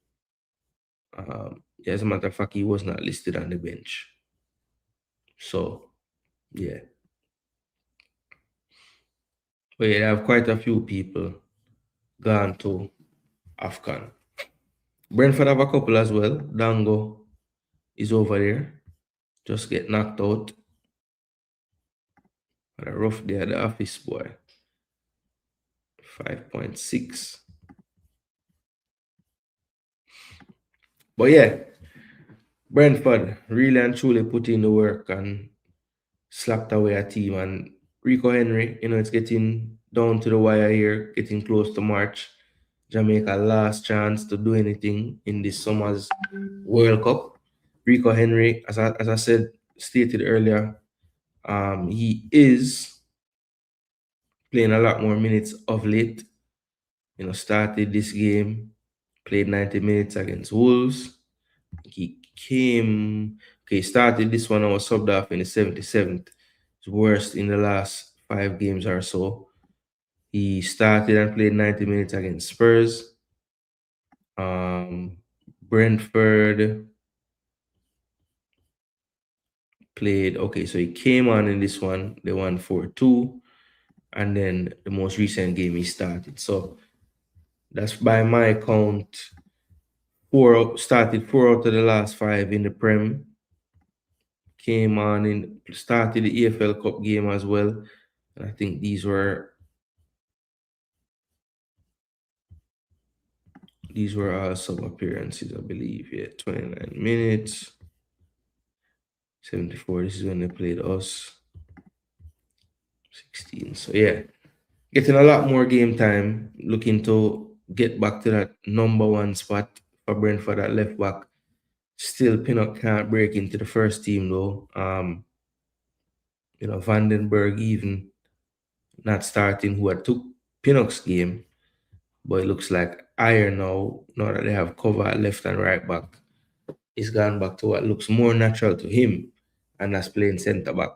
Yeah, as a matter of fact, he was not listed on the bench. So yeah. But yeah, they have quite a few people gone to AFCON. Brentford have a couple as well. Dango is over there. Just get knocked out. Had a rough day at the office, boy. 5.6. But yeah, Brentford really and truly put in the work and slapped away a team. And Rico Henry, it's getting down to the wire here, getting close to March. Jamaica last chance to do anything in this summer's World Cup. Rico Henry, as I said, stated earlier, he is playing a lot more minutes of late. Started this game, played 90 minutes against Wolves. He started this one and was subbed off in the 77th. It's worst in the last 5 games or so. He started and played 90 minutes against Spurs. Brentford played, so he came on in this one. They won 4-2. And then the most recent game he started. So that's by my count. Started 4 out of the last 5 in the Prem. Came on and started the EPL Cup game as well. And I think these were all sub appearances, I believe. Yeah, 29 minutes. 74. This is when they played us. 16. So yeah, getting a lot more game time. Looking to get back to that #1 spot for Brentford at left back. Still, Pinnock can't break into the first team though. Vandenberg even not starting, who had took Pinnock's game, but it looks like Iron now that they have cover at left and right back, he's gone back to what looks more natural to him, and that's playing centre back.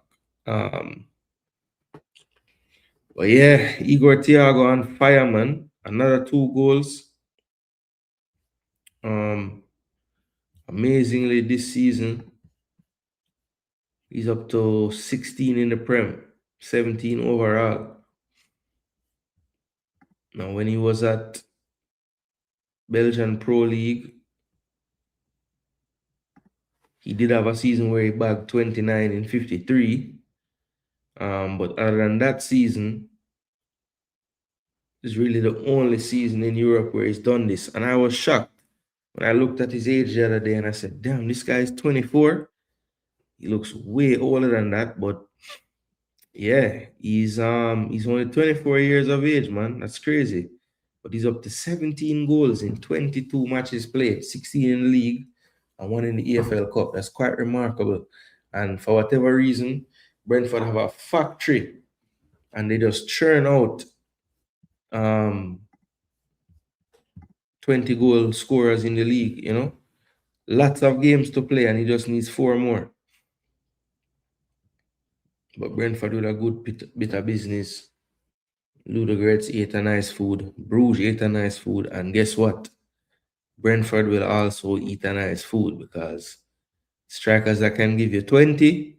But yeah, Igor Thiago on fire, man. Another 2 goals. Amazingly this season, he's up to 16 in the Prem, 17 overall. Now, when he was at Belgian Pro League, he did have a season where he bagged 29 in 53. But other than that season, it's really the only season in Europe where he's done this. And I was shocked when I looked at his age the other day and I said, damn, this guy is 24. He looks way older than that, but yeah, he's only 24 years of age, man. That's crazy. But he's up to 17 goals in 22 matches played, 16 in the league and 1 in the EFL Cup. That's quite remarkable. And for whatever reason, Brentford have a factory and they just churn out 20 goal scorers in the league, Lots of games to play and he just needs 4 more. But Brentford with a good bit of business. Ludogorets ate a nice food. Bruges ate a nice food. And guess what? Brentford will also eat a nice food because strikers that can give you 20,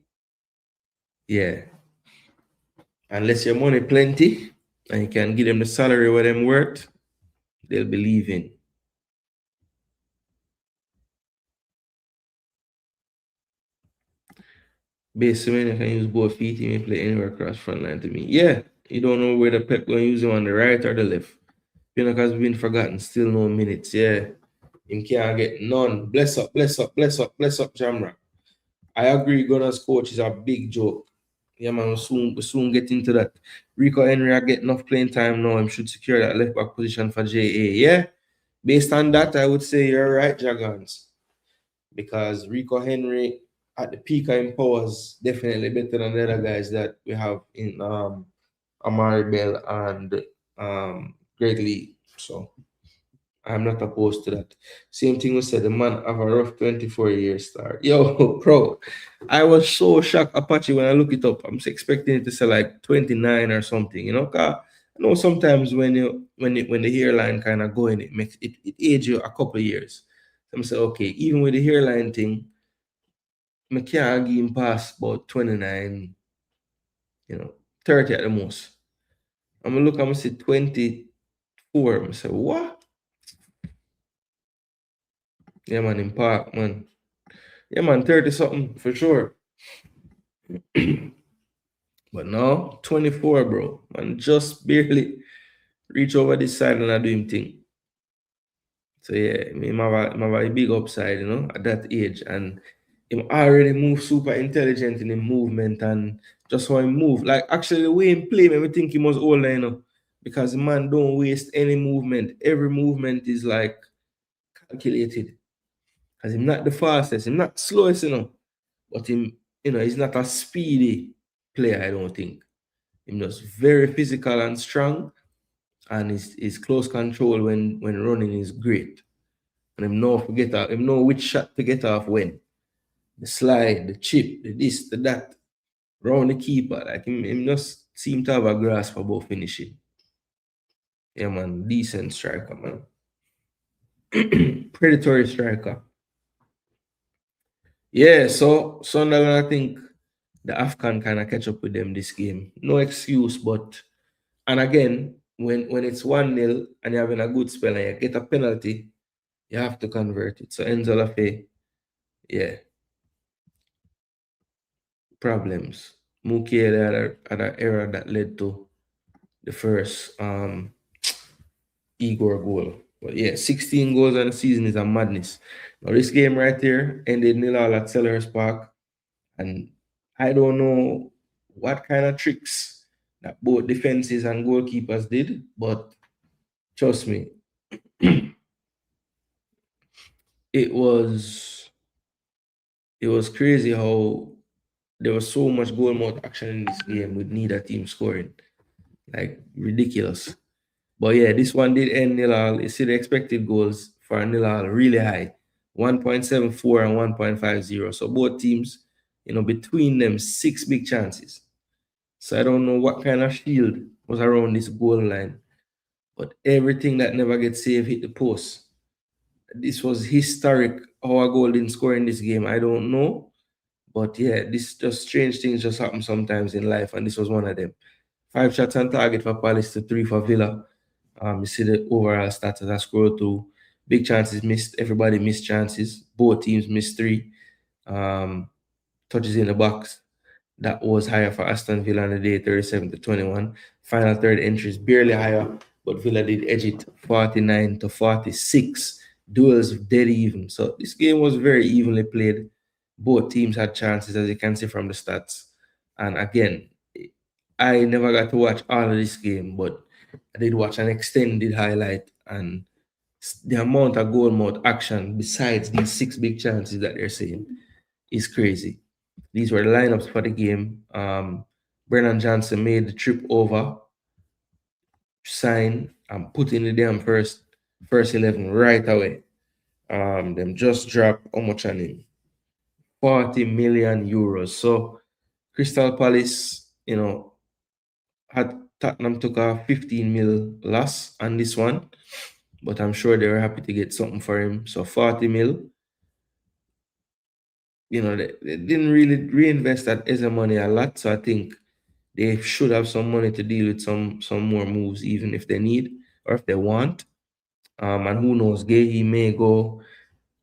yeah. Unless your money plenty and you can give them the salary where them worth, they'll be leaving. Basically, you can use both feet, you may play anywhere across front line to me. Yeah, you don't know where the Pep going to use him on the right or the left. Pinnock has been forgotten, still no minutes, yeah. Him can't get none. Bless up, Jamra. I agree, Gunner's coach is a big joke. Yeah, man, we'll soon get into that. Rico Henry, I get enough playing time now. Him should secure that left back position for JA. Yeah, based on that, I would say you're right, Jagons. Because Rico Henry, at the peak of his powers, definitely better than the other guys that we have in Amari Bell and Greg Lee. So I'm not opposed to that. Same thing we said, the man have a rough 24-year start. Yo, bro, I was so shocked, Apache, when I look it up. I'm expecting it to say like 29 or something, 'cause I know sometimes when the hairline kind of going, it makes it age you a couple of years. So I'm saying, okay, even with the hairline thing, I can't give him past about 29, 30 at the most. I'm gonna look, I'm gonna say 24. I'm gonna say, what? Yeah, man, in park, man. Yeah, man, 30 something for sure. But no, 24, bro. Man, just barely reach over this side and I do him thing. So yeah, him have a big upside, at that age. And him already move super intelligent in his movement and just how he move. Like actually the way he play, me think he was older, because the man don't waste any movement. Every movement is like calculated. Because he's not the fastest, he's not slowest, but he's not a speedy player, I don't think. He's just very physical and strong, and his close control when running is great. And him know which shot to get off when. The slide, the chip, the this, the that, round the keeper. Like him just seem to have a grasp about finishing. Yeah, man, decent striker, man. Predatory striker. Yeah, so Sunderland, I think the Afghan kind of catch up with them this game. No excuse, but and again, when it's 1-0 and you're having a good spell and you get a penalty, you have to convert it. So Enzo Lafay, yeah, problems. Mukiele had an error that led to the first Igor goal. But yeah, 16 goals in the season is a madness. Now this game right here ended 0-0 at Sellers Park. And I don't know what kind of tricks that both defenses and goalkeepers did, but trust me, it was crazy how there was so much goal mouth action in this game with neither team scoring. Like ridiculous. But yeah, this one did end 0-0. You see the expected goals for 0-0 really high. 1.74 and 1.50. So both teams, between them, 6 big chances. So I don't know what kind of shield was around this goal line. But everything that never gets saved hit the post. This was historic how a goal didn't score in this game. I don't know. But yeah, this just strange things just happen sometimes in life, and this was one of them. 5 shots on target for Palace to 3 for Villa. You see the overall stats as I scroll through. Big chances missed. Everybody missed chances. Both teams missed 3. Touches in the box. That was higher for Aston Villa on the day, 37-21. Final third entries barely higher, but Villa did edge it 49-46. Duels dead even. So this game was very evenly played. Both teams had chances, as you can see from the stats. And again, I never got to watch all of this game, but I did watch an extended highlight, and the amount of goal mouth action besides these 6 big chances that they're saying is crazy. These were the lineups for the game. Brennan Johnson made the trip over, sign, and put in the damn first 11 right away. Them just dropped how much on him? 40 million euros. So Crystal Palace, had Tottenham took a 15 mil loss on this one, but I'm sure they were happy to get something for him. So 40 mil. They didn't really reinvest that Eze money a lot. So I think they should have some money to deal with some more moves, even if they need or if they want. And who knows, Gay may go,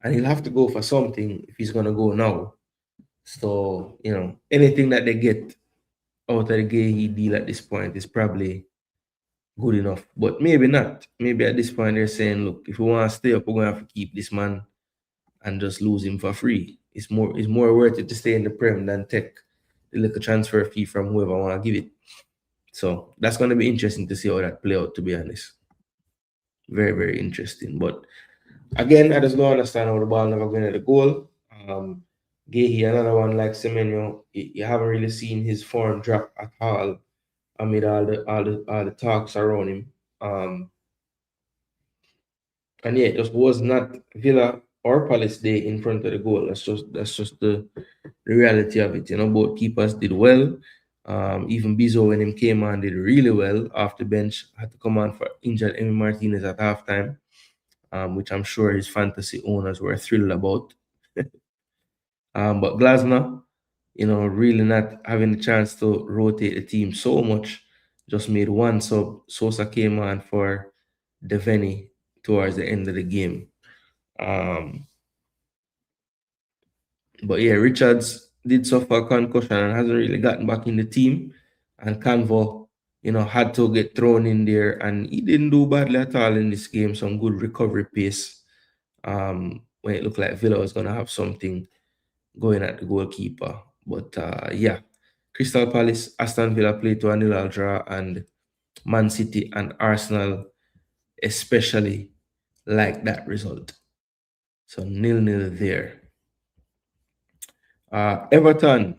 and he'll have to go for something if he's gonna go now. So anything that they get out of the Gay deal at this point is probably good enough. But maybe not. Maybe at this point they're saying, look, if we want to stay up, we're gonna have to keep this man and just lose him for free. It's more worth it to stay in the Prem than take the little transfer fee from whoever want to give it. So that's going to be interesting to see how that play out, to be honest. Very, very interesting. But again, I just don't understand how the ball never going to the goal. Gehi, another one like Semenyo, you haven't really seen his form drop at all amid all the talks around him. And yeah, it just was not Villa or Palace Day in front of the goal. That's just the reality of it. Both keepers did well. Even Bizo, when him came on, did really well off the bench. Had to come on for injured Emi Martinez at halftime, which I'm sure his fantasy owners were thrilled about. But Glasner, really not having the chance to rotate the team so much, just made one sub. Sosa came on for Deveni towards the end of the game. But yeah, Richards did suffer a concussion and hasn't really gotten back in the team. And Canvo, had to get thrown in there, and he didn't do badly at all in this game. Some good recovery pace. when it looked like Villa was going to have something going at the goalkeeper. But yeah, Crystal Palace, Aston Villa played to a 0-0 draw, and Man City and Arsenal especially like that result. So 0-0 there. Everton,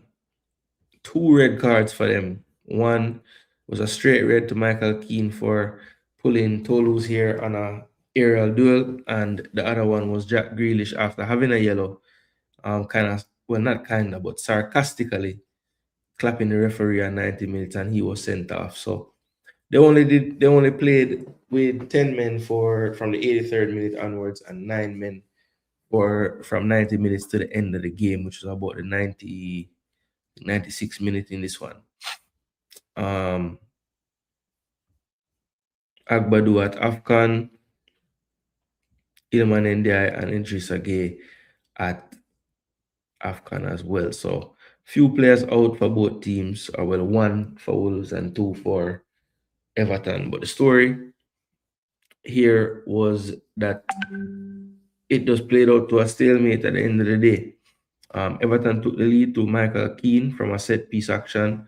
2 red cards for them. One was a straight red to Michael Keane for pulling Tolu's hair on a aerial duel, and the other one was Jack Grealish after having a yellow, kind of, well, not kind of, but sarcastically clapping the referee at 90 minutes, and he was sent off. So they only played with 10 men from the 83rd minute onwards, and 9 men from 90 minutes to the end of the game, which was about the 96 minutes in this one. Agbadu at Afghan, Ilman Ndiaye and Idrissa Gueye at Afghan as well. So few players out for both teams, or well, 1 for Wolves and 2 for Everton. But the story here was that it just played out to a stalemate at the end of the day. Everton took the lead to Michael Keane from a set piece action,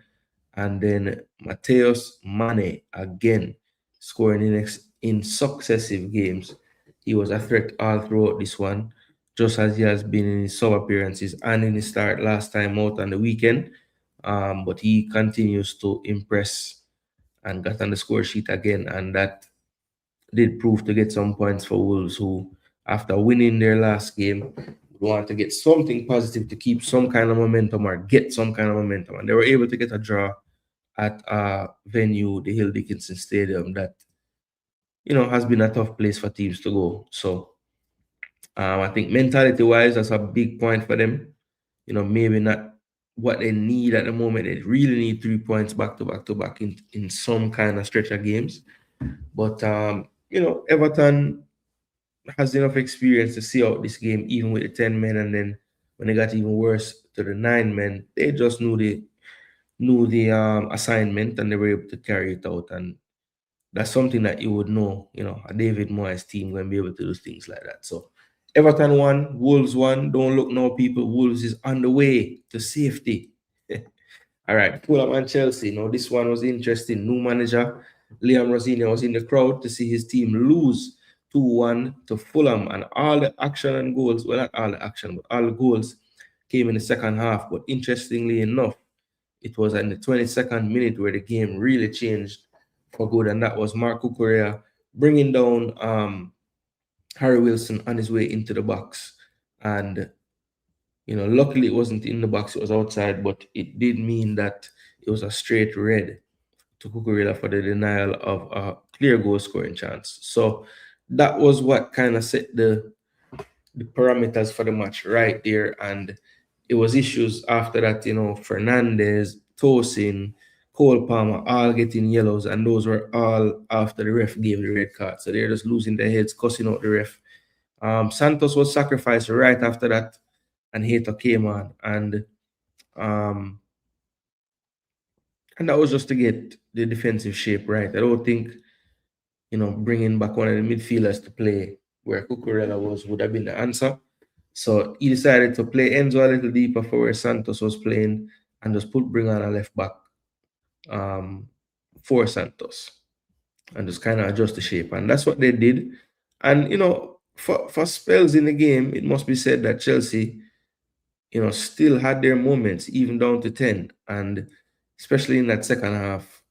and then Mateus Mane again scoring in successive games. He was a threat all throughout this one, just as he has been in his sub appearances and in his start last time out on the weekend. But he continues to impress and got on the score sheet again, and that did prove to get some points for Wolves, who, after winning their last game, want to get something positive to keep some kind of momentum or get some kind of momentum. And they were able to get a draw at a venue, the Hill Dickinson Stadium, that, has been a tough place for teams to go. So I think mentality-wise, that's a big point for them. Maybe not what they need at the moment. They really need 3 points back to back to back in some kind of stretch of games. But, Everton has enough experience to see out this game, even with the 10 men, and then when it got even worse to the 9 men, they just knew the assignment, and they were able to carry it out. And that's something that you would know, a David Moyes team going to be able to do things like that. So Everton won, Wolves won. Don't look now, people. Wolves is on the way to safety. All right, Fulham and Chelsea. Now, this one was interesting. New manager, Liam Rosini, was in the crowd to see his team lose 2-1 to Fulham. And all the action and goals, well, not all the action, but all the goals came in the second half. But interestingly enough, it was in the 22nd minute where the game really changed for good. And that was Marc Cucurella bringing down Harry Wilson on his way into the box. And luckily it wasn't in the box, it was outside, but it did mean that it was a straight red to Cucurella for the denial of a clear goal scoring chance. So that was what kind of set the parameters for the match right there. And it was issues after that, Fernandez, Tosin, Cole Palmer, all getting yellows, and those were all after the ref gave the red card. So they're just losing their heads, cussing out the ref. Santos was sacrificed right after that, and Hater came on, and that was just to get the defensive shape right. I don't think, bringing back one of the midfielders to play where Cucurella would have been the answer. So he decided to play Enzo a little deeper for where Santos was playing, and just bring on a left back for Santos, and just kind of adjust the shape. And that's what they did. And, for spells in the game, it must be said that Chelsea, still had their moments, even down to 10. And especially in that second half,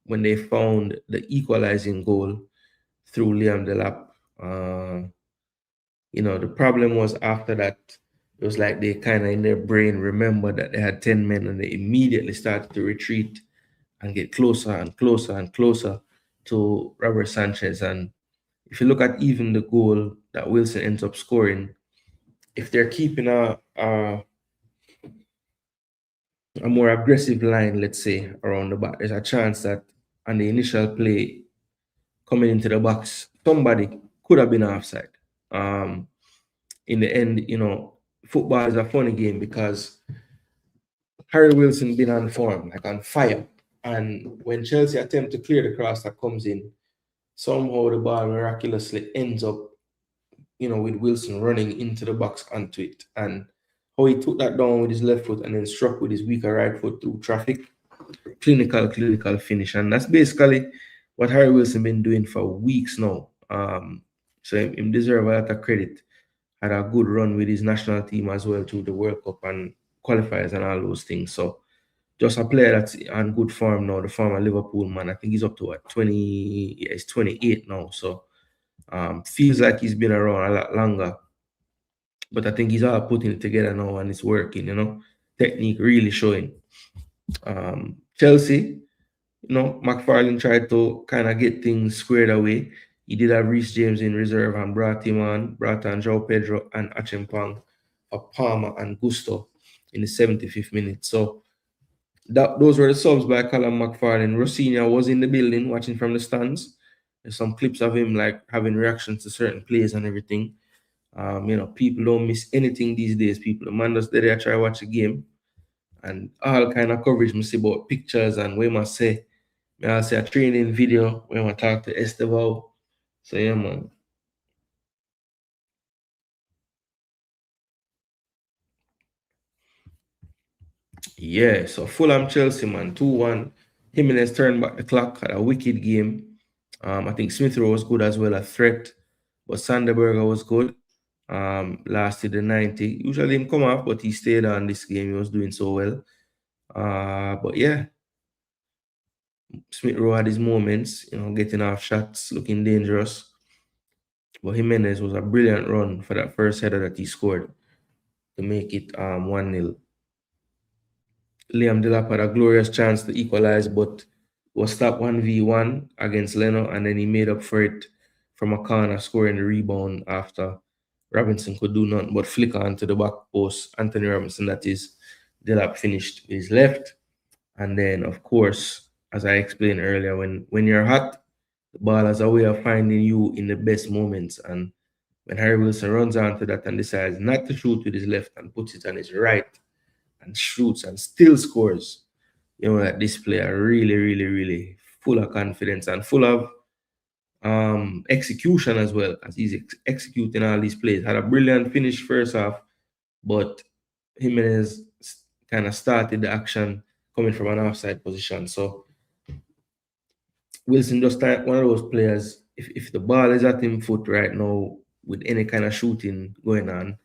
when they found the equalizing goal through Liam Delap. The problem was after that, it was like they kind of in their brain remembered that they had 10 men, and they immediately started to retreat and get closer and closer and closer to Robert Sanchez. And if you look at even the goal that Wilson ends up scoring, if they're keeping a more aggressive line, let's say, around the back, there's a chance that on the initial play coming into the box, somebody could have been offside. In the end, football is a funny game because Harry Wilson been on form, like on fire. And when Chelsea attempt to clear the cross that comes in, somehow the ball miraculously ends up with Wilson running into the box onto it, and how he took that down with his left foot and then struck with his weaker right foot through traffic. Clinical finish, and that's basically what Harry Wilson been doing for weeks now. So him deserve a lot of credit. Had a good run with his national team as well to the World Cup and qualifiers and all those things. So just a player that's on good form now. The former Liverpool man, I think he's up to what 20. Yeah, he's 28 now. So feels like he's been around a lot longer. But I think he's all putting it together now and it's working. Technique really showing. Chelsea, McFarlane tried to kind of get things squared away. He did have Reece James in reserve and brought on João Pedro and Achimpong for Palmer and Gusto in the 75th minute. So those were the subs by Callum McFarlane. Rossignol was in the building watching from the stands. There's some clips of him like having reactions to certain plays and everything. People don't miss anything these days. The man just there try watch a game and all kind of coverage must see about pictures and we must say. I'll say a training video when I talk to Esteval. So yeah, man. Yeah, so Fulham Chelsea, man, 2-1. Jimenez turned back the clock, had a wicked game. I think Smith Rowe was good as well, a threat. But Sanderberger was good. Lasted the 90. Usually him come off, but he stayed on this game. He was doing so well. But yeah, Smith Rowe had his moments, getting off shots, looking dangerous. But Jimenez was a brilliant run for that first header that he scored to make it 1-0. Liam Delap had a glorious chance to equalize, but was stopped 1v1 against Leno, and then he made up for it from a corner, scoring the rebound after Robinson could do nothing but flick onto the back post. Anthony Robinson, that is, Delap finished with his left. And then, of course, as I explained earlier, when you're hot, the ball has a way of finding you in the best moments. And when Harry Wilson runs onto that and decides not to shoot with his left and puts it on his right and shoots and still scores, that this player really, really, really full of confidence and full of execution as well, as he's executing all these plays. Had a brilliant finish first half, but Jimenez kind of started the action coming from an offside position. So Wilson just one of those players, if the ball is at him foot right now with any kind of shooting going on,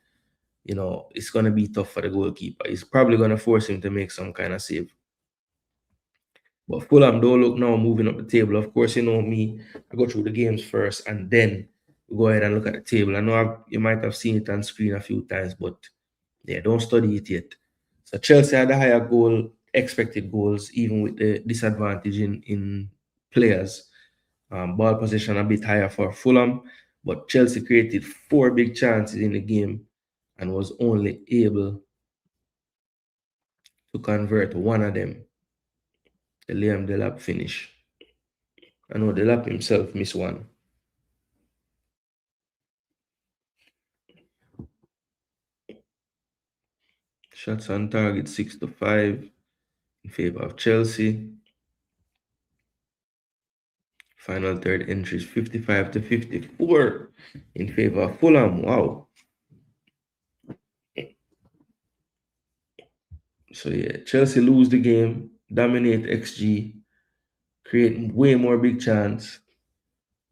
it's going to be tough for the goalkeeper. He's probably going to force him to make some kind of save. But Fulham don't look now moving up the table. Of course, me, I go through the games first and then we go ahead and look at the table. I know you might have seen it on screen a few times, but yeah, don't study it yet. So Chelsea had a higher expected goals, even with the disadvantage in players. Ball possession a bit higher for Fulham, but Chelsea created 4 big chances in the game and was only able to convert one of them. The Liam Delap finish. I know Delap himself missed one. Shots on target 6-5 in favor of Chelsea. Final third entries 55-54 in favor of Fulham. Wow. So yeah, Chelsea lose the game, dominate XG, create way more big chance,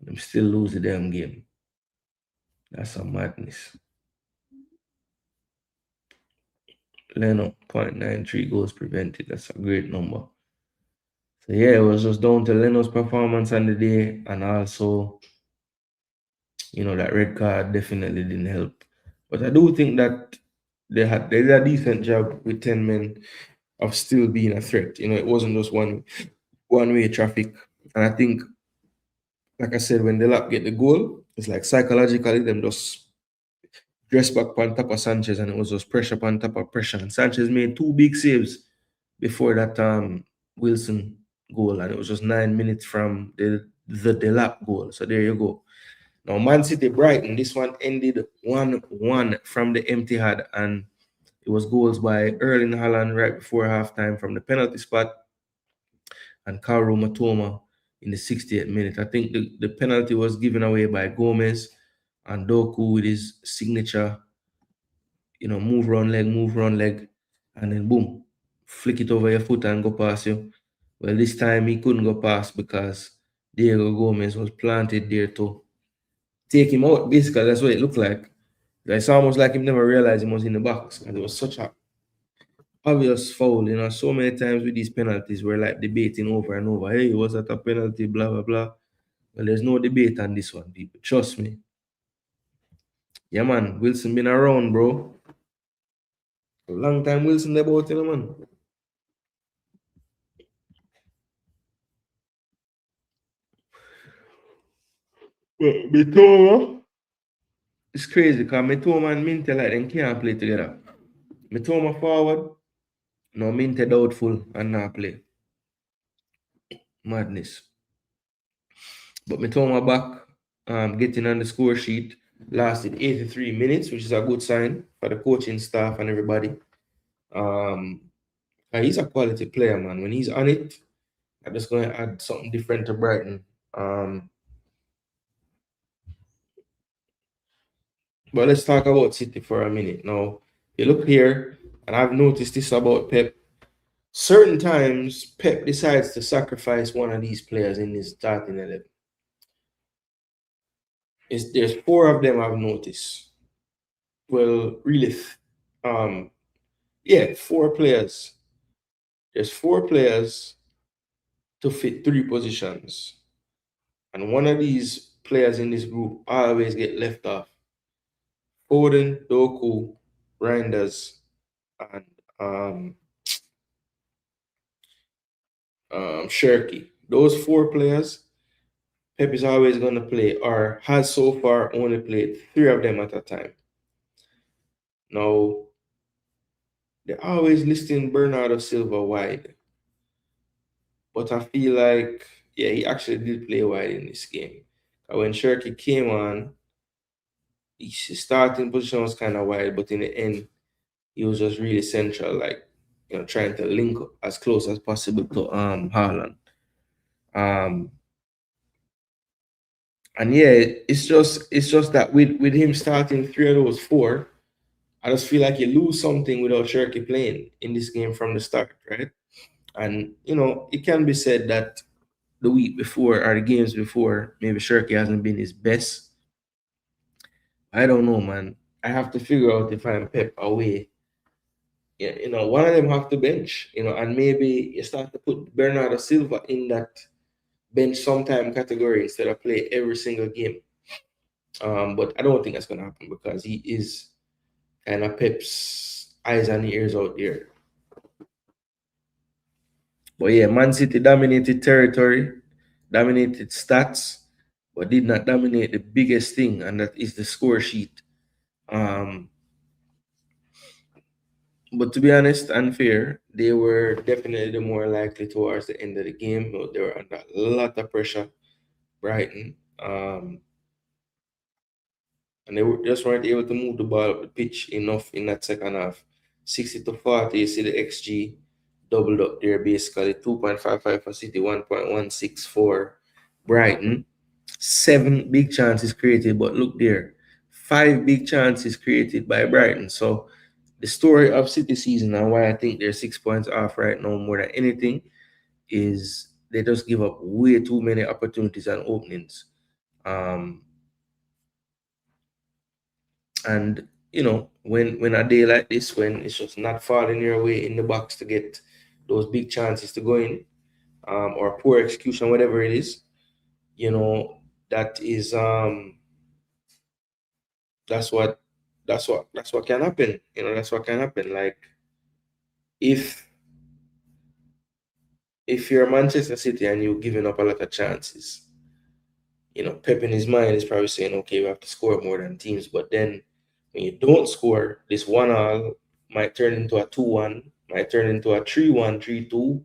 and still lose the damn game. That's a madness. Leno, 0.93 goals prevented. That's a great number. So yeah, it was just down to Leno's performance on the day, and also, that red card definitely didn't help. But I do think that they did a decent job with 10 men of still being a threat. It wasn't just one-way traffic. And I think, like I said, when the lap get the goal, it's like psychologically them just dress back on top of Sanchez, and it was just pressure on top of pressure. And Sanchez made 2 big saves before that Wilson goal, and it was just 9 minutes from the lap goal. So there you go. Now Man City Brighton, this one ended 1-1 from the empty head, and it was goals by Erling Haaland right before halftime from the penalty spot and Kaoru Matoma in the 68th minute. I think the penalty was given away by Gomez, And Doku with his signature, move run leg, and then boom, flick it over your foot and go past you. Well, this time he couldn't go past because Diego Gomez was planted there to take him out. Basically, that's what it looked like. It's almost like he never realized he was in the box because it was such a obvious foul. So many times with these penalties, we're like debating over and over. Hey, was that a penalty? Blah blah blah. Well, there's no debate on this one, people. Trust me. Yeah, man. Wilson been around, bro. A long time Wilson about, man. Well, Mitoma. It's crazy because Mitoma and Minte like them can't play together. Mitoma forward, no Minte doubtful and not play. Madness. But Mitoma back, getting on the score sheet, lasted 83 minutes, which is a good sign for the coaching staff and everybody. He's a quality player, man. When he's on it, I'm just going to add something different to Brighton. But let's talk about City for a minute. Now, you look here, and I've noticed this about Pep. Certain times, Pep decides to sacrifice one of these players in his starting 11. There's four of them I've noticed. Well, really, four players. There's four players to fit three positions. And one of these players in this group always get left off. Foden, Doku, Reinders, and Shirky. Those four players, Pep is always going to play, or has so far only played three of them at a time. Now, they're always listing Bernardo Silva wide. But I feel like, yeah, he actually did play wide in this game. When Shirky came on, his starting position was kind of wide, but in the end, he was just really central, like, trying to link up as close as possible to Haaland. And yeah, it's just that with him starting three of those four, I just feel like you lose something without Shirky playing in this game from the start, right? And it can be said that the week before or the games before, maybe Shirky hasn't been his best. I don't know, man. I have to figure out if I'm Pep away. Yeah, one of them have to bench, and maybe you start to put Bernardo Silva in that bench sometime category instead of play every single game. But I don't think that's gonna happen because he is kind of Pep's eyes and ears out there. But yeah, Man City dominated territory, dominated stats, but did not dominate the biggest thing, and that is the score sheet. Um, but to be honest and fair, they were definitely the more likely towards the end of the game. They were under a lot of pressure, Brighton. And they just weren't able to move the ball up the pitch enough in that second half. 60 to 40, you see the XG doubled up there basically. 2.55 for City, 1.16 for Brighton. 7 big chances created, but look there. 5 big chances created by Brighton. So the story of City season and why I think they're 6 points off right now more than anything is they just give up way too many opportunities and openings. And when a day like this, when it's just not falling your way in the box to get those big chances to go in, or poor execution, whatever it is, that is that's what can happen. That's what can happen. Like if you're Manchester City and you're giving up a lot of chances, Pep in his mind is probably saying, okay, we have to score more than teams. But then when you don't score, this 1-1 might turn into a 2-1, might turn into a 3-1, 3-2,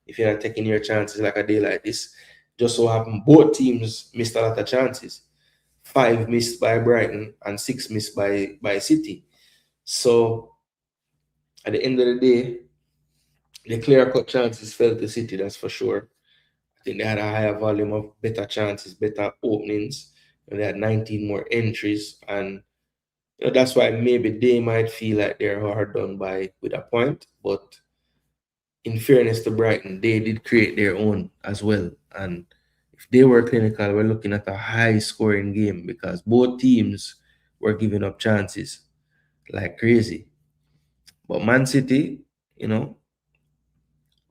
if you're not taking your chances like a day like this. Just so happen both teams missed a lot of chances. 5 missed by Brighton and 6 missed by City. So at the end of the day, the clear-cut chances fell to City, that's for sure. I think they had a higher volume of better chances, better openings. They had 19 more entries, and that's why maybe they might feel like they're hard done by with a point. But in fairness to Brighton, they did create their own as well. And if they were clinical, we're looking at a high scoring game because both teams were giving up chances like crazy. But Man City,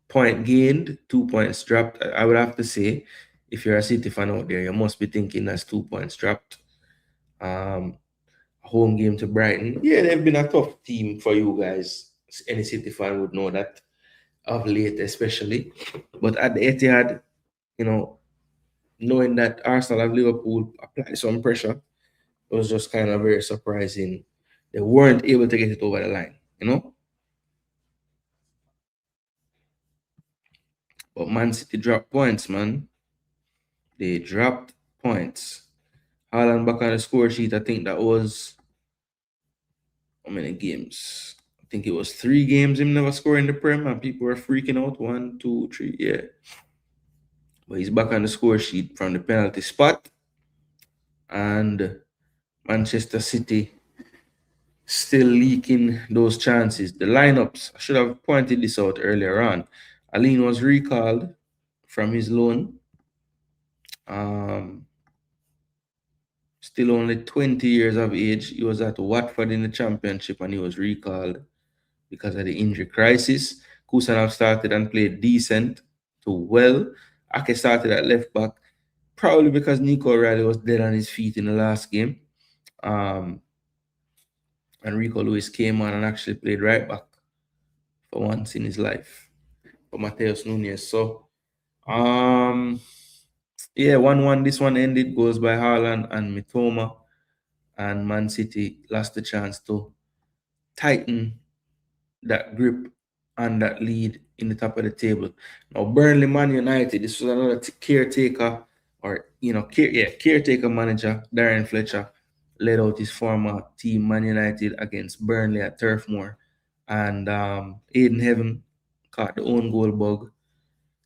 point gained, 2 points dropped. I would have to say, if you're a City fan out there, you must be thinking that's 2 points dropped. Um, Home game to Brighton. Yeah, they've been a tough team for you guys. Any City fan would know that of late, especially. But at the Etihad, you know, knowing that Arsenal and Liverpool applied some pressure, it was just kind of very surprising. They weren't able to get it over the line. But Man City dropped points, man. They dropped points. Haaland back on the score sheet. I think that was how many games? I think it was 3 games him never score in the Prem, and people were freaking out. 1, 2, 3, yeah. But he's back on the score sheet from the penalty spot. And Manchester City still leaking those chances. The lineups, I should have pointed this out earlier on. Aline was recalled from his loan. Still only 20 years of age. He was at Watford in the Championship and he was recalled because of the injury crisis. Kusanov started and played decent to well. Ake started at left back, probably because Nico O'Reilly was dead on his feet in the last game. And Rico Lewis came on and actually played right back for once in his life for Mateus Nunes. So, yeah, 1-1. This one ended, goes by Haaland and Mitoma. And Man City lost the chance to tighten that grip and that lead in the top of the table. Now, Burnley Man United, this was another caretaker, or caretaker manager, Darren Fletcher, led out his former team, Man United, against Burnley at Turf Moor. And Aiden Heaven caught the own goal bug.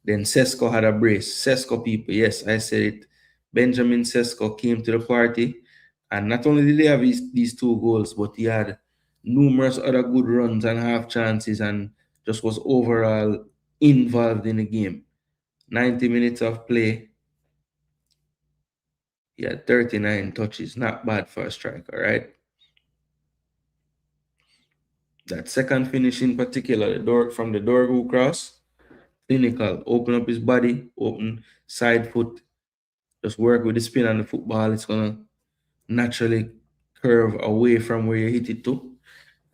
Then Sesko had a brace. Sesko people, yes, I said it. Benjamin Sesko came to the party. And not only did he have these 2 goals, but he had numerous other good runs and half chances and just was overall involved in the game. 90 minutes of play. He had 39 touches. Not bad for a striker, right? That second finish in particular, from the Dorgu cross, clinical. Open up his body, open side foot, just work with the spin on the football. It's gonna naturally curve away from where you hit it to.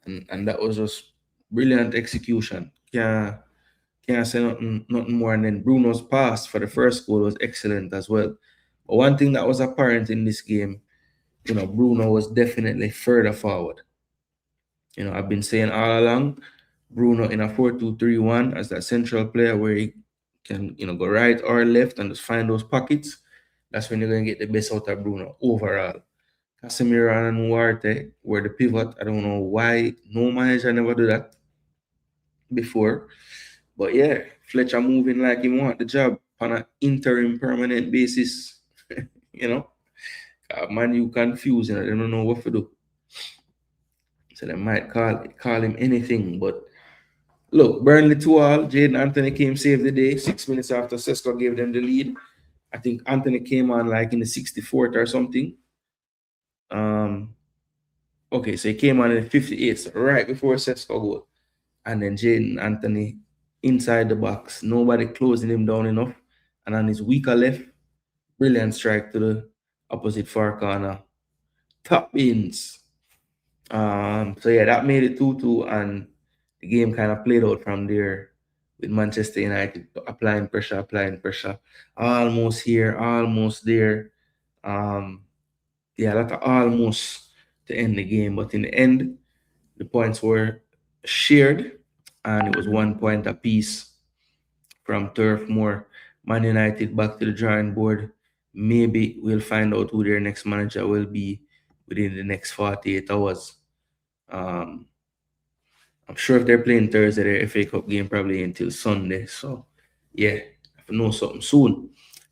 And that was just brilliant execution. Can't say nothing more. And then Bruno's pass for the first goal was excellent as well. But one thing that was apparent in this game, Bruno was definitely further forward. I've been saying all along, Bruno in a 4-2-3-1 as that central player where he can, go right or left and just find those pockets. That's when you're going to get the best out of Bruno overall. Casemiro and Duarte were the pivot. I don't know why no manager never do that before. But yeah, Fletcher moving like he want the job on an interim permanent basis. Man, you confusing. They don't know what to do. So they might call him anything. But look, Burnley 2-2. Jaden Anthony came save the day. 6 minutes after Sesko gave them the lead. I think Anthony came on like in the 64th or something. Okay, so he came on in the 58th, right before Sesko goal. And then Jaden Anthony inside the box. Nobody closing him down enough. And on his weaker left, brilliant strike to the opposite far corner. Top bins. So yeah, that made it 2-2, and the game kind of played out from there with Manchester United applying pressure. Almost here, almost there. Yeah, a lot of almost to end the game, but in the end, the points were shared, and it was 1 point apiece from Turf Moor. Man United back to the drawing board. Maybe we'll find out who their next manager will be within the next 48 hours. I'm sure if they're playing Thursday, their FA Cup game probably until Sunday. So, yeah, I know something soon.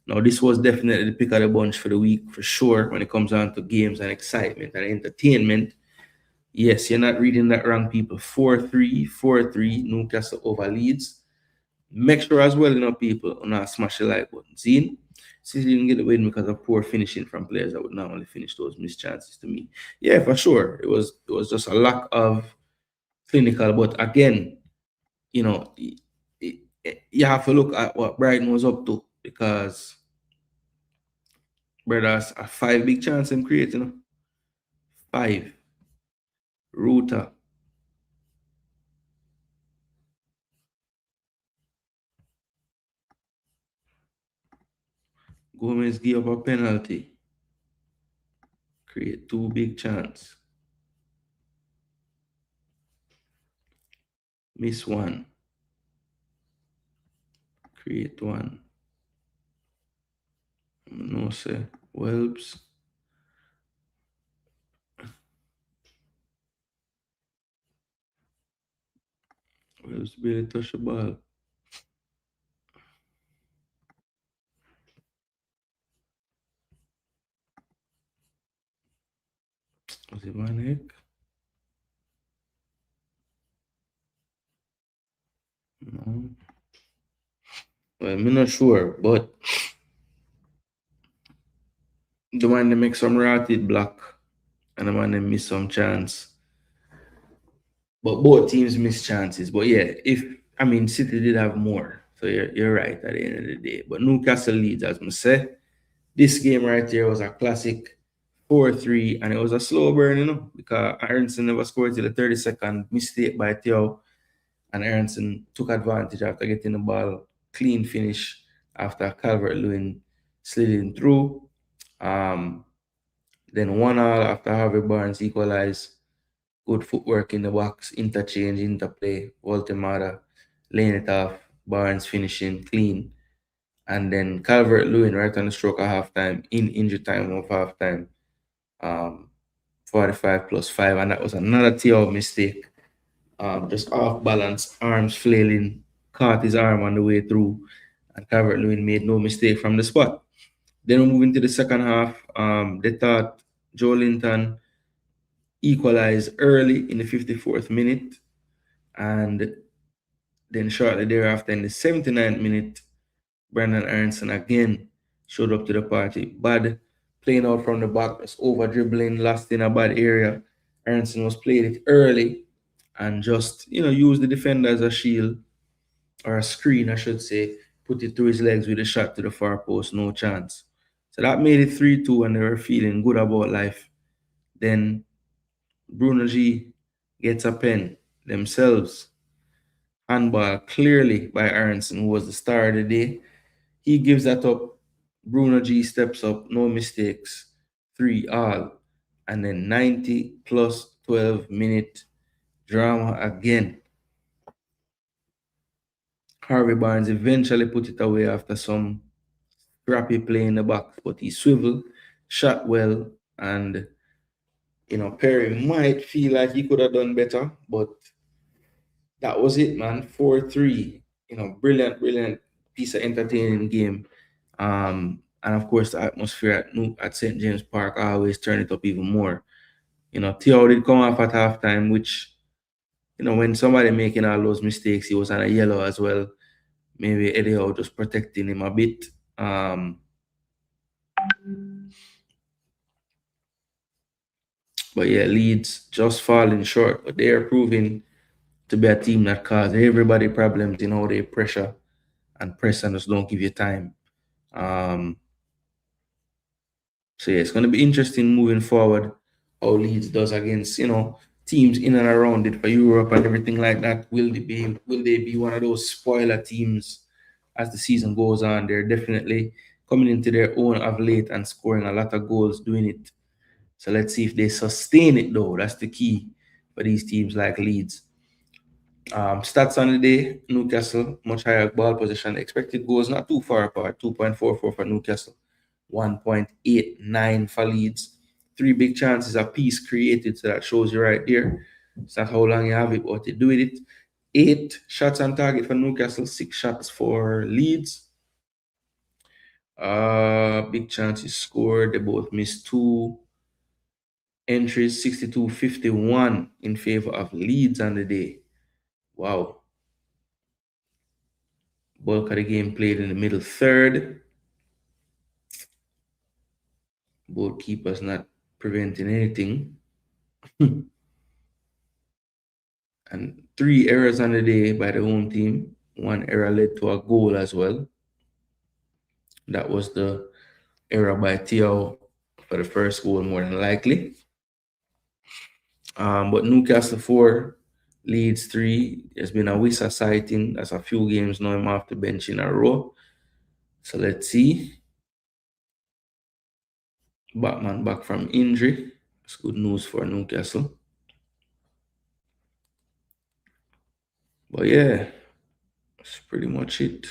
Now, this was definitely the pick of the bunch for the week for sure when it comes down to games and excitement and entertainment. Yes, you're not reading that wrong, people. 4-3, 4-3, Newcastle over Leeds. Make sure as well, people, not smash the like button. See, City didn't get the win because of poor finishing from players that would normally finish those missed chances to me. Yeah, for sure. It was just a lack of clinical. But again, you have to look at what Brighton was up to because brothers a 5 big chance in creating. 5. Router. Gomez give up a penalty. Create 2 big chance. Miss 1. Create 1. No say. Welbs. Welbs barely touch the ball. Was it Van Heck? No. Well, I'm not sure, but the man they make some rotted block and the man they miss some chance. But both teams miss chances. But yeah, City did have more. So you're right at the end of the day. But Newcastle leads, as I say. This game right here was a classic 4-3, and it was a slow burn, because Aronson never scored till the 32nd. Mistake by Theo, and Aronson took advantage after getting the ball. Clean finish after Calvert-Lewin slid in through. Then 1-1 after Harvey Barnes equalized. Good footwork in the box, interchange, interplay. Voltemada laying it off. Barnes finishing clean. And then Calvert-Lewin right on the stroke of halftime, in injury time of halftime. 45 plus 5. And that was another Theo mistake. Just off balance, arms flailing, caught his arm on the way through. And Calvert-Lewin made no mistake from the spot. Then we move into the second half. They thought Joe Linton equalized early in the 54th minute. And then shortly thereafter, in the 79th minute, Brandon Aronson again showed up to the party. Bad playing out from the back, just over dribbling, lost in a bad area. Aronson was playing it early and just, used the defender as a shield or a screen, I should say. Put it through his legs with a shot to the far post, no chance. So that made it 3-2 and they were feeling good about life. Then Bruno G gets a pen themselves. Handball clearly by Aronson, who was the star of the day. He gives that up. Bruno G steps up, no mistakes, 3-all. And then 90 plus 12-minute drama again. Harvey Barnes eventually put it away after some scrappy play in the box, but he swiveled, shot well, and Perry might feel like he could have done better, but that was it, man. 4-3. Brilliant, brilliant piece of entertaining game. And of course, the atmosphere at St. James Park always turn it up even more. Theo did come off at halftime, which, when somebody making all those mistakes, he was on a yellow as well. Maybe Eddie Howe just protecting him a bit. But yeah, Leeds just falling short, but they are proving to be a team that cause everybody problems in how they pressure and press and just don't give you time. So yeah, it's going to be interesting moving forward how Leeds does against teams in and around it for Europe and everything like that. Will they be one of those spoiler teams as the season goes on? They're definitely coming into their own of late and scoring a lot of goals doing it. So let's see if they sustain it though. That's the key for these teams like Leeds. Stats on the day: Newcastle much higher ball position. Expected goals not too far apart. 2.44 for Newcastle. 1.89 for Leeds. 3 big chances apiece created, so that shows you right there. It's not how long you have it, but what you do with it. 8 shots on target for Newcastle, 6 shots for Leeds. Big chances scored. They both missed 2 entries, 62-51 in favor of Leeds on the day. Wow. Bulk of the game played in the middle third. Both keepers not preventing anything. And 3 errors on the day by the home team. 1 error led to a goal as well. That was the error by Theo for the first goal, more than likely. But Newcastle 4, Leeds 3. There's been a Wissa sighting. That's a few games now. I'm off the bench in a row. So let's see. Batman back from injury. It's good news for Newcastle. But yeah, that's pretty much it.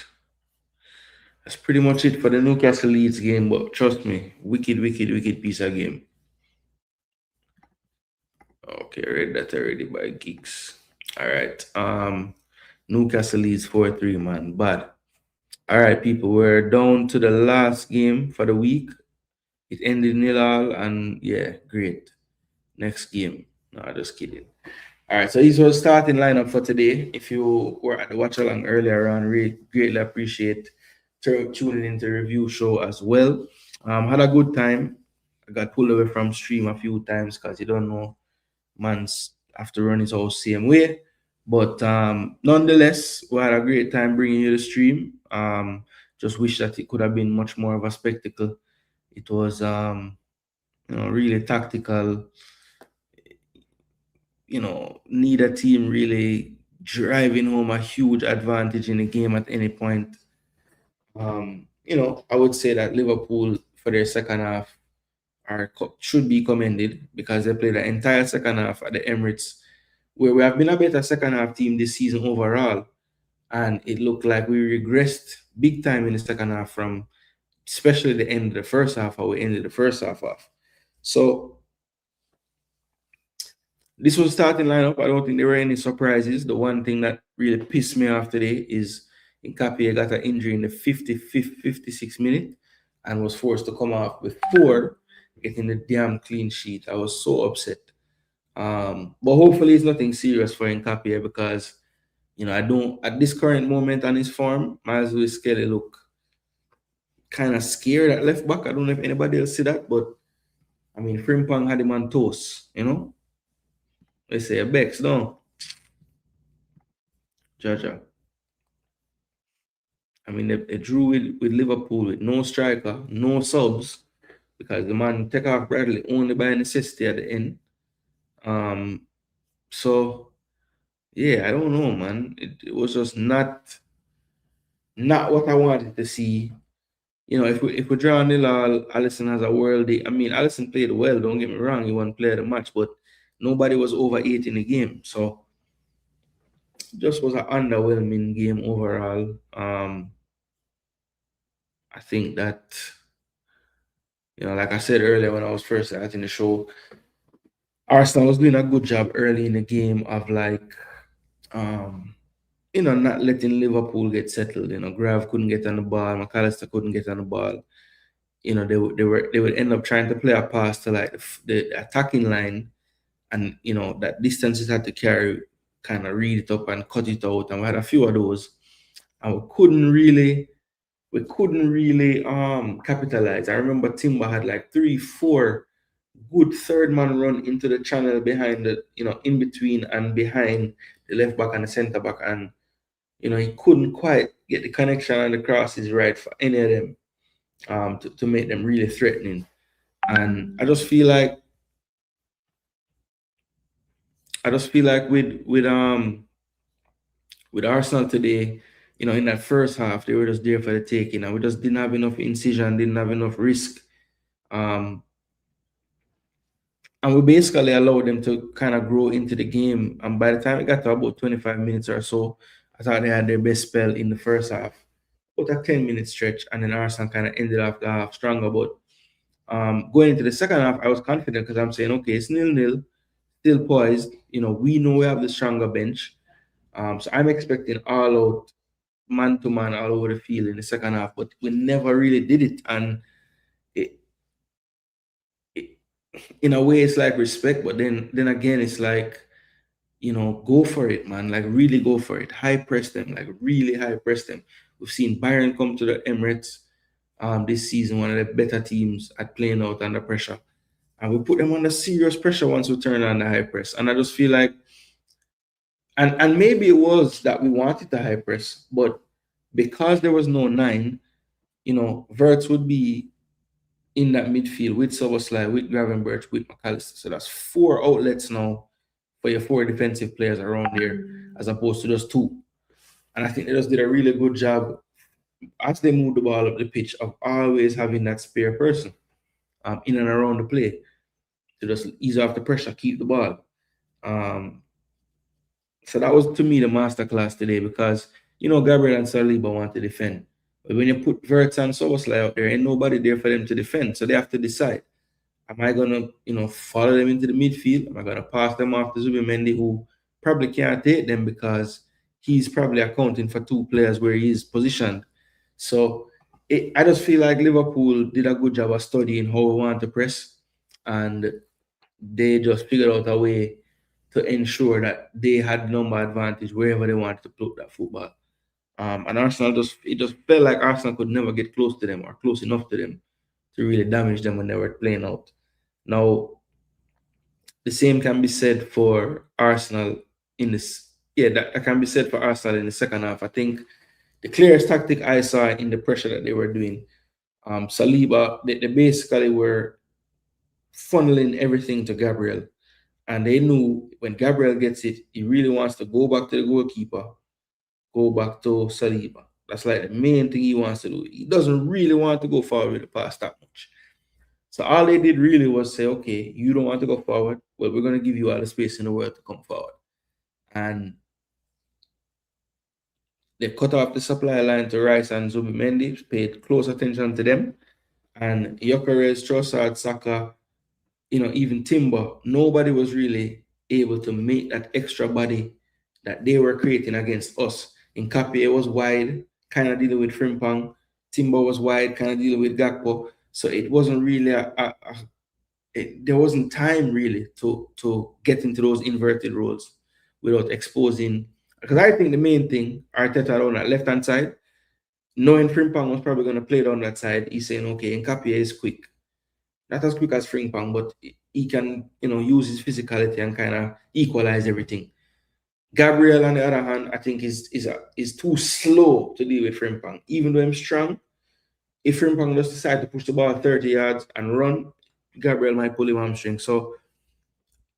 That's pretty much it for the Newcastle Leeds game. But trust me, wicked, wicked, wicked piece of game. Okay, read that already by Geeks. All right. Newcastle leads 4-3, man. But all right, people, we're down to the last game for the week. It ended 0-0, and yeah, great. Next game. No, just kidding. All right, so this was starting lineup for today. If you were at the watch along earlier on, really greatly appreciate tuning into the review show as well. Had a good time. I got pulled away from stream a few times because you don't know, man's have to run his whole same way. But nonetheless, we had a great time bringing you the stream. Just wish that it could have been much more of a spectacle. It was really tactical. Neither team really driving home a huge advantage in the game at any point. I would say that Liverpool for their second half should be commended because they played the entire second half at the Emirates, where we have been a better second half team this season overall, and it looked like we regressed big time in the second half from especially the end of the first half, how we ended the first half off. So this was starting lineup. I don't think there were any surprises. The one thing that really pissed me off today is Nkapie got an injury in the 55th, 56th minute and was forced to come off before getting the damn clean sheet. I was so upset. But hopefully it's nothing serious for Nkapie because, I don't, at this current moment on his form, Miles Lewis Kelly look kind of scared at left back. I don't know if anybody else see that, but I mean, Frimpong had him on toast, They say a Bex, no. Jaja. I mean, they drew with Liverpool with no striker, no subs, because the man take off Bradley only by necessity at the end. So yeah, I don't know, man. It was just not what I wanted to see. If we draw 0-0, Alisson has a worldie. I mean, Alisson played well, don't get me wrong, he won player of the match, but nobody was over 8 in the game. So just was an underwhelming game overall. I think that, like I said earlier when I was first starting the show, Arsenal was doing a good job early in the game of not letting Liverpool get settled. Grav couldn't get on the ball, McAllister couldn't get on the ball. They would end up trying to play a pass to like the attacking line, and that distances had to carry, kind of read it up and cut it out. And we had a few of those, and we couldn't really capitalize. I remember Timber had like 3-4 good third man run into the channel behind the, in between and behind the left back and the center back, and he couldn't quite get the connection and the crosses right for any of them to make them really threatening. And I just feel like with Arsenal today, in that first half, they were just there for the taking, and we just didn't have enough incision, didn't have enough risk. And we basically allowed them to kind of grow into the game. And by the time it got to about 25 minutes or so, I thought they had their best spell in the first half. About a 10-minute stretch, and then Arsenal kind of ended off the half stronger. But going into the second half, I was confident because I'm saying, okay, it's 0-0, still poised. We know we have the stronger bench. So I'm expecting all out man to man all over the field in the second half, but we never really did it. And it, it, in a way, it's like respect, but then again, it's like, go for it, man. Like really go for it. High press them, like really high press them. We've seen Bayern come to the Emirates this season, one of the better teams at playing out under pressure. And we put them under serious pressure once we turn on the high press. And I just feel like, and maybe it was that we wanted the high press, but because there was no nine, Verts would be in that midfield with Soboslai, with Gravenberch, with McAllister. So that's four outlets now for your four defensive players around there, as opposed to just two. And I think they just did a really good job as they moved the ball up the pitch of always having that spare person in and around the play to just ease off the pressure, keep the ball. So that was to me the masterclass today because Gabriel and Saliba want to defend. But when you put Verts and Soboslai out there, ain't nobody there for them to defend. So they have to decide. Am I gonna, follow them into the midfield? Am I gonna pass them off to Zubimendi, who probably can't take them because he's probably accounting for two players where he is positioned. So I just feel like Liverpool did a good job of studying how we want to press, and they just figured out a way to ensure that they had number advantage wherever they wanted to play that football. And Arsenal it just felt like Arsenal could never get close to them or close enough to them to really damage them when they were playing out. Now, the same can be said for Arsenal in this. Yeah, that can be said for Arsenal in the second half. I think the clearest tactic I saw in the pressure that they were doing, Saliba, they basically were funneling everything to Gabriel. And they knew when Gabriel gets it, he really wants to go back to the goalkeeper, go back to Saliba. That's like the main thing he wants to do. He doesn't really want to go forward with the pass that much. So all they did really was say, okay, you don't want to go forward. Well, we're going to give you all the space in the world to come forward. And they cut off the supply line to Rice and Zubimendi, paid close attention to them. And Gyökeres, Trossard, Saka, even Timber, nobody was really able to make that extra body that they were creating against us. Nkapie was wide, kind of dealing with Frimpong. Timber was wide, kind of dealing with Gakpo. So it wasn't really there wasn't time really to get into those inverted roles without exposing. Because I think the main thing, Arteta on that left-hand side, knowing Frimpong was probably going to play down that side, he's saying, okay, Nkapie is quick. Not as quick as Frimpong, but he can, use his physicality and kind of equalize everything. Gabriel, on the other hand, I think is too slow to deal with Frimpong. Even though I'm strong, if Frimpong just decide to push the ball 30 yards and run, Gabriel might pull him hamstring. So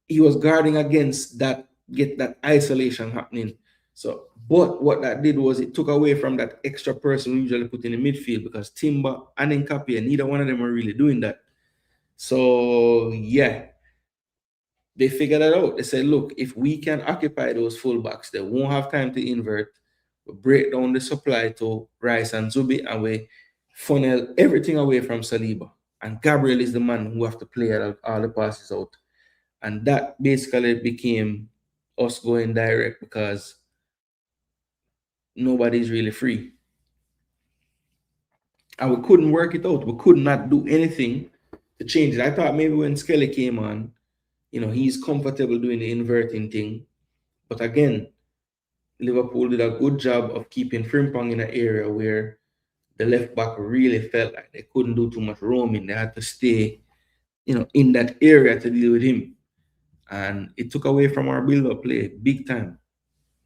he was guarding against that, get that isolation happening. So, but what that did was it took away from that extra person we usually put in the midfield because Timber and Nkapie, neither one of them are really doing that. So yeah, they figured it out. They said, look, if we can occupy those fullbacks, they won't have time to invert. We break down the supply to Rice and Zubi, and we funnel everything away from Saliba. And Gabriel is the man who have to play all the passes out. And that basically became us going direct because nobody's really free. And we couldn't work it out. We could not do anything to change it. I thought maybe when Skelly came on, he's comfortable doing the inverting thing. But again, Liverpool did a good job of keeping Frimpong in an area where the left back really felt like they couldn't do too much roaming. They had to stay, in that area to deal with him. And it took away from our build-up play big time.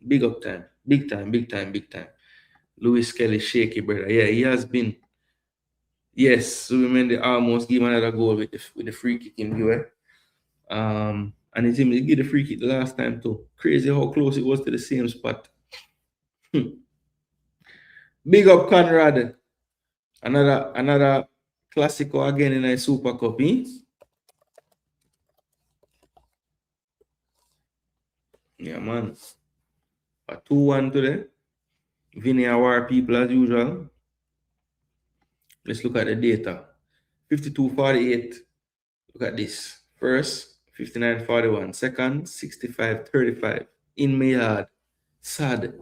Big up time. Big time, big time, big time. Lewis Kelly, shaky brother. Yeah, he has been. Yes, Zubimendi almost gave another goal with the free kick in view. And his team gave the free kick the last time too. Crazy how close it was to the same spot. Big up Conrad. Another Classico again in a Super Cup. Yeah, man. A 2-1 today. Vinny our people as usual. Let's look at the data. 52-48. Look at this. First, 59-41. Second, 65-35. In my yard. Sad.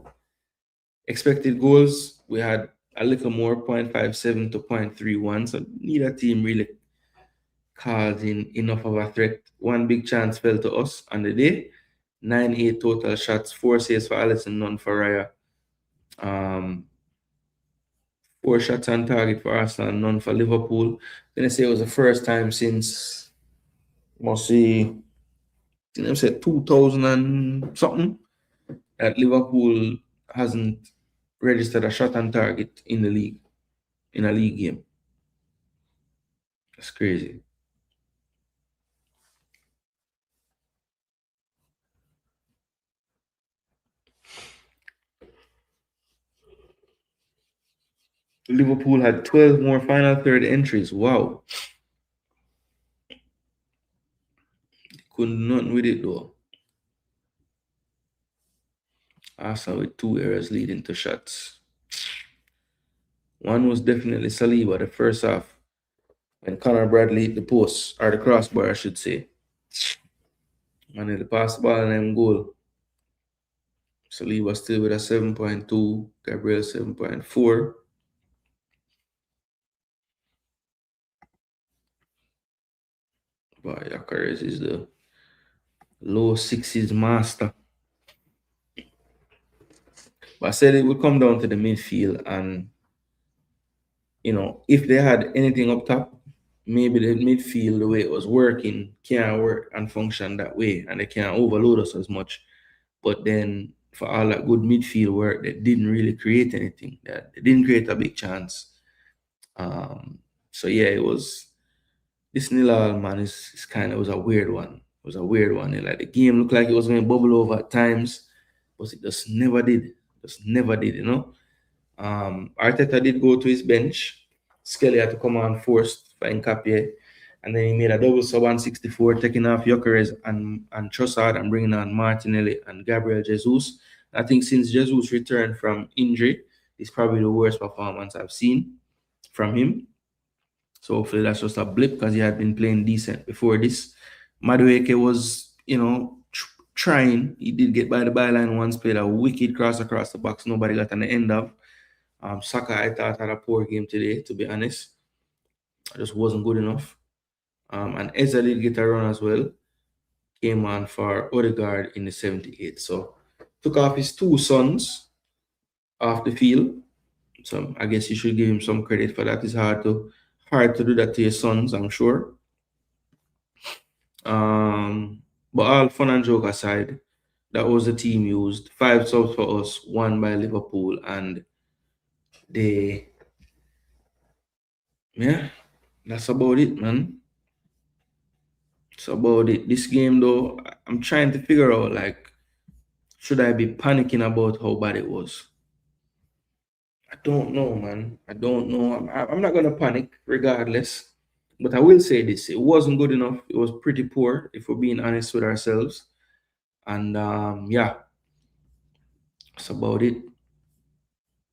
Expected goals, we had a little more, 0.57 to 0.31. So neither team really caused in enough of a threat. One big chance fell to us on the day. 9-8 total shots, 4 saves for Allison, none for Raya. 4 shots on target for Arsenal, none for Liverpool. Then I say it was the first time since, must say, I said 2000 and something, that Liverpool hasn't registered a shot on target in the league, in a league game. That's crazy. Liverpool had 12 more final third entries. Wow. Couldn't do nothing with it though. Arsenal with 2 errors leading to shots. One was definitely Saliba, the first half, when Conor Bradley hit the post, or the crossbar, I should say. And the pass ball and then goal. Saliba still with a 7.2, Gabriel 7.4. But Yakares is the low sixes master. But I said it would come down to the midfield, and if they had anything up top, maybe the midfield, the way it was working, can't work and function that way, and they can't overload us as much. But then for all that good midfield work, they didn't really create anything. They didn't create a big chance. So yeah, it was this nil all, man. Is kind of was a weird one. It was a weird one. Like the game looked like it was going to bubble over at times, but it just never did. Just never did. Arteta did go to his bench. Skelly had to come on first for Nkapie, and then he made a double sub 164, taking off Gyökeres and Trossard and bringing on Martinelli and Gabriel Jesus. I think since Jesus returned from injury, it's probably the worst performance I've seen from him. So hopefully that's just a blip, because he had been playing decent before this. Madueke was, trying. He did get by the byline once, played a wicked cross across the box. Nobody got on the end of. Saka, I thought, had a poor game today, to be honest. It just wasn't good enough. And Eza did get a run as well. Came on for Odegaard in the 78th. So took off his two sons off the field. So I guess you should give him some credit for that. It's hard to do that to your sons, I'm sure. But all fun and joke aside, that was the team used. 5 subs for us, 1 by Liverpool, and yeah, that's about it, man. That's about it. This game, though, I'm trying to figure out, like, should I be panicking about how bad it was? I don't know, man. I don't know. I'm not gonna panic regardless, but I will say this: it wasn't good enough. It was pretty poor, if we're being honest with ourselves. And yeah, that's about it.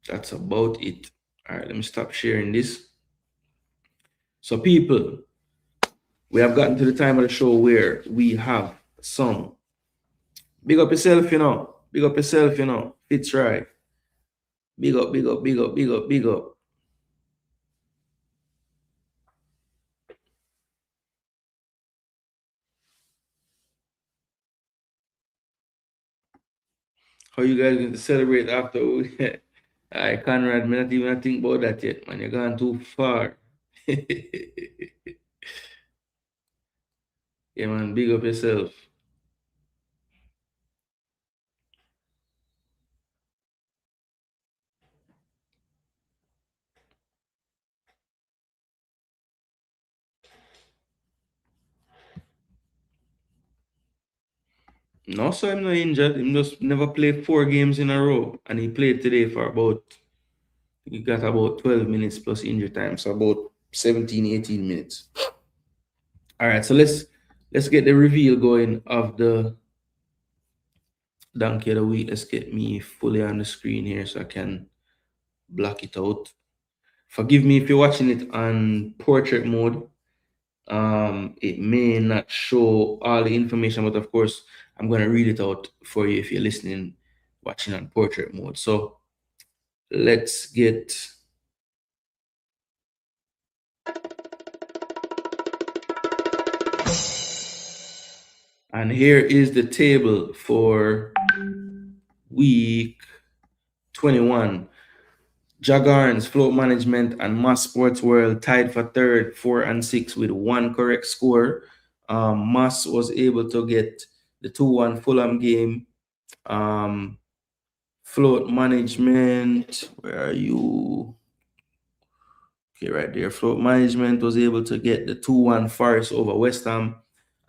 That's about it. All right, let me stop sharing this. So, people, we have gotten to the time of the show where we have some big up yourself, Big up yourself, It's right. Big up, big up, big up, big up, big up. How you guys going to celebrate after? I Conrad, me not even think about that yet, man. You're gone too far. Yeah, man. Big up yourself. No, so I'm not injured. He just never played 4 games in a row, and he played today for he got about 12 minutes plus injury time, so about 17, 18 minutes. All right, so let's get the reveal going of the donkey of the week. Let's get me fully on the screen here so I can block it out. Forgive me if you're watching it on portrait mode. It may not show all the information, but of course, I'm going to read it out for you if you're listening, watching on portrait mode. So let's get and here is the table for week 21. Jagarns, Float Management, and Mass Sports World tied for third, 4 and 6 with one correct score. Mass was able to get the 2-1 Fulham game. Float Management, where are you? Okay, right there. Float Management was able to get the 2-1 Forest over West Ham.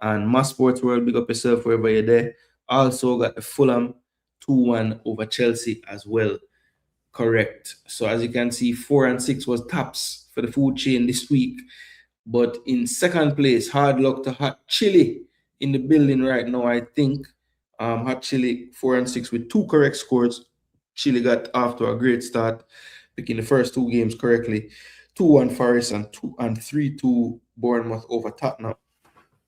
And Mass Sports World, big up yourself wherever you're there. Also got the Fulham 2-1 over Chelsea as well. Correct. So as you can see, 4 and 6 was tops for the food chain this week. But in second place, hard luck to Hot Chili in the building right now, I think. Hot Chili 4 and 6 with two correct scores. Chili got off to a great start, picking the first two games correctly. 2-1 Forest and 3-2 Bournemouth over Tottenham.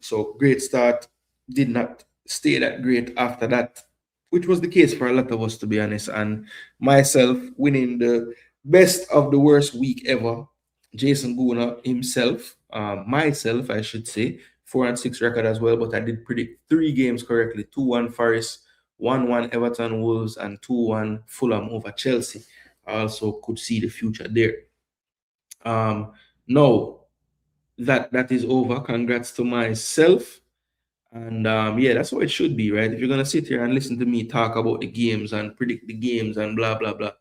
So great start. Did not stay that great after that, which was the case for a lot of us, to be honest. And myself winning the best of the worst week ever. Jason Gooner himself, myself, I should say, 4 and 6 record as well. But I did predict three games correctly: 2-1 Forest, 1-1 Everton Wolves, and 2-1 Fulham over Chelsea. I also could see the future there. Now that is over. Congrats to myself. And yeah, that's how it should be, right? If you're gonna sit here and listen to me talk about the games and predict the games and blah blah blah,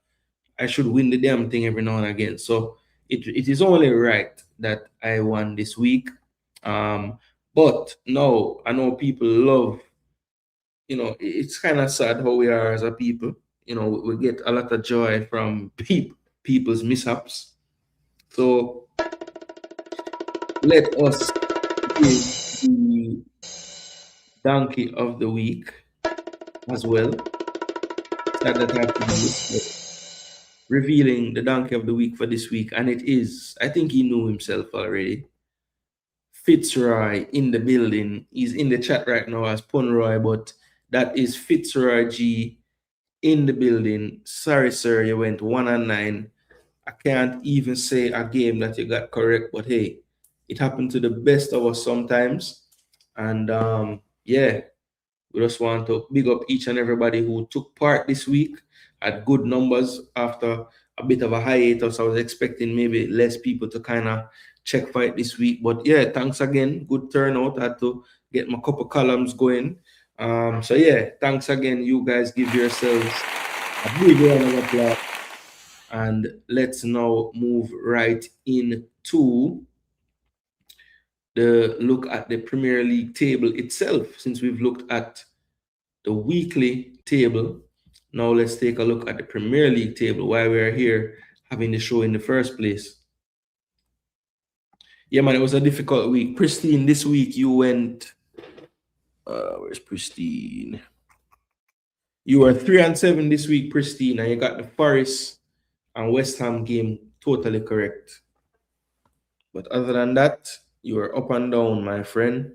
I should win the damn thing every now and again. So it is only right that I won this week. But no, I know people love, it's kind of sad how we are as a people. We get a lot of joy from people's mishaps. So let us give the donkey of the week as well. Sad that I have to do this, but revealing the donkey of the week for this week, and it is, I think he knew himself already. Fitzroy in the building. He's in the chat right now as Punroy, but that is Fitzroy G in the building. Sorry, sir, you went 1 and 9. I can't even say a game that you got correct, but hey, it happened to the best of us sometimes. And yeah, we just want to big up each and everybody who took part this week at good numbers after a bit of a hiatus. I was expecting maybe less people to kind of check for it this week. But yeah, thanks again. Good turnout. I had to get my couple columns going. So yeah, thanks again. You guys give yourselves a big round of applause. And let's now move right into the look at the Premier League table itself, since we've looked at the weekly table. Now let's take a look at the Premier League table, why we're here having the show in the first place. Yeah, man, it was a difficult week. Pristine, this week you went, where's Pristine? You were 3 and 7 this week, Pristine, and you got the Forest and West Ham game totally correct. But other than that, you were up and down, my friend.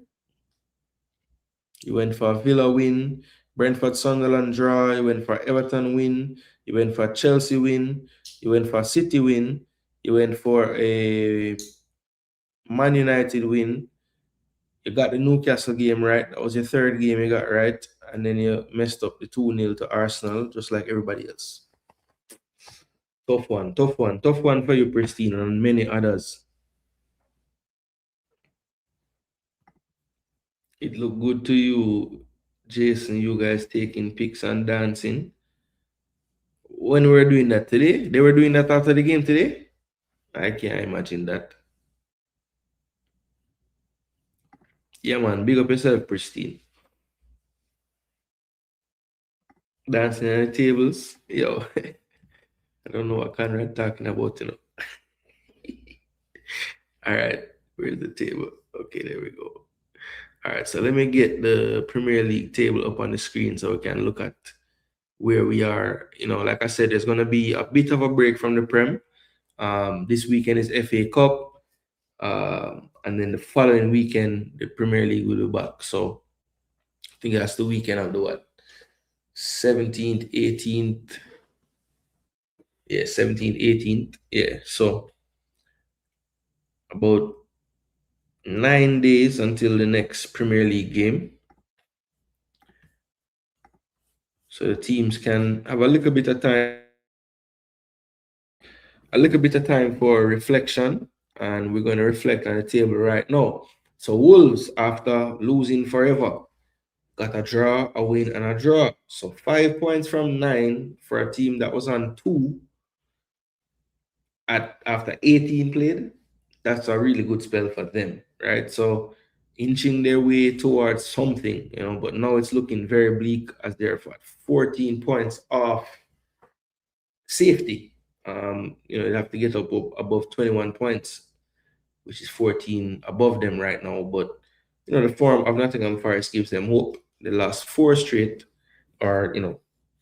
You went for a Villa win, Brentford Sunderland draw, you went for Everton win, you went for Chelsea win, you went for City win, you went for a Man United win. You got the Newcastle game right. That was your third game you got right. And then you messed up the 2-0 to Arsenal, just like everybody else. Tough one for you, Pristine, and many others. It looked good to you, Jason, you guys taking pics and dancing. When we were doing that today, they were doing that after the game today. I can't imagine that. Yeah, man, big up yourself, Pristine. Dancing on the tables. Yo, I don't know what Conrad talking about, All right, where's the table? Okay, there we go. All right, so let me get the Premier League table up on the screen so we can look at where we are. Like I said, there's going to be a bit of a break from the Prem. This weekend is FA Cup. And then the following weekend, the Premier League will be back. So I think that's the weekend of the 17th, 18th. Yeah, 17th, 18th. Yeah, so about 9 days until the next Premier League game. So the teams can have a little bit of time for reflection, and we're going to reflect on the table right now. So Wolves, after losing forever, got a draw, a win, and a draw. So 5 points from 9 for a team that was on 2 at after 18 played. That's a really good spell for them, right? So inching their way towards something, but now it's looking very bleak as they're 14 points off safety. They have to get up above 21 points, which is 14 above them right now. But the form of Nottingham Forest gives them hope. They lost 4 straight, or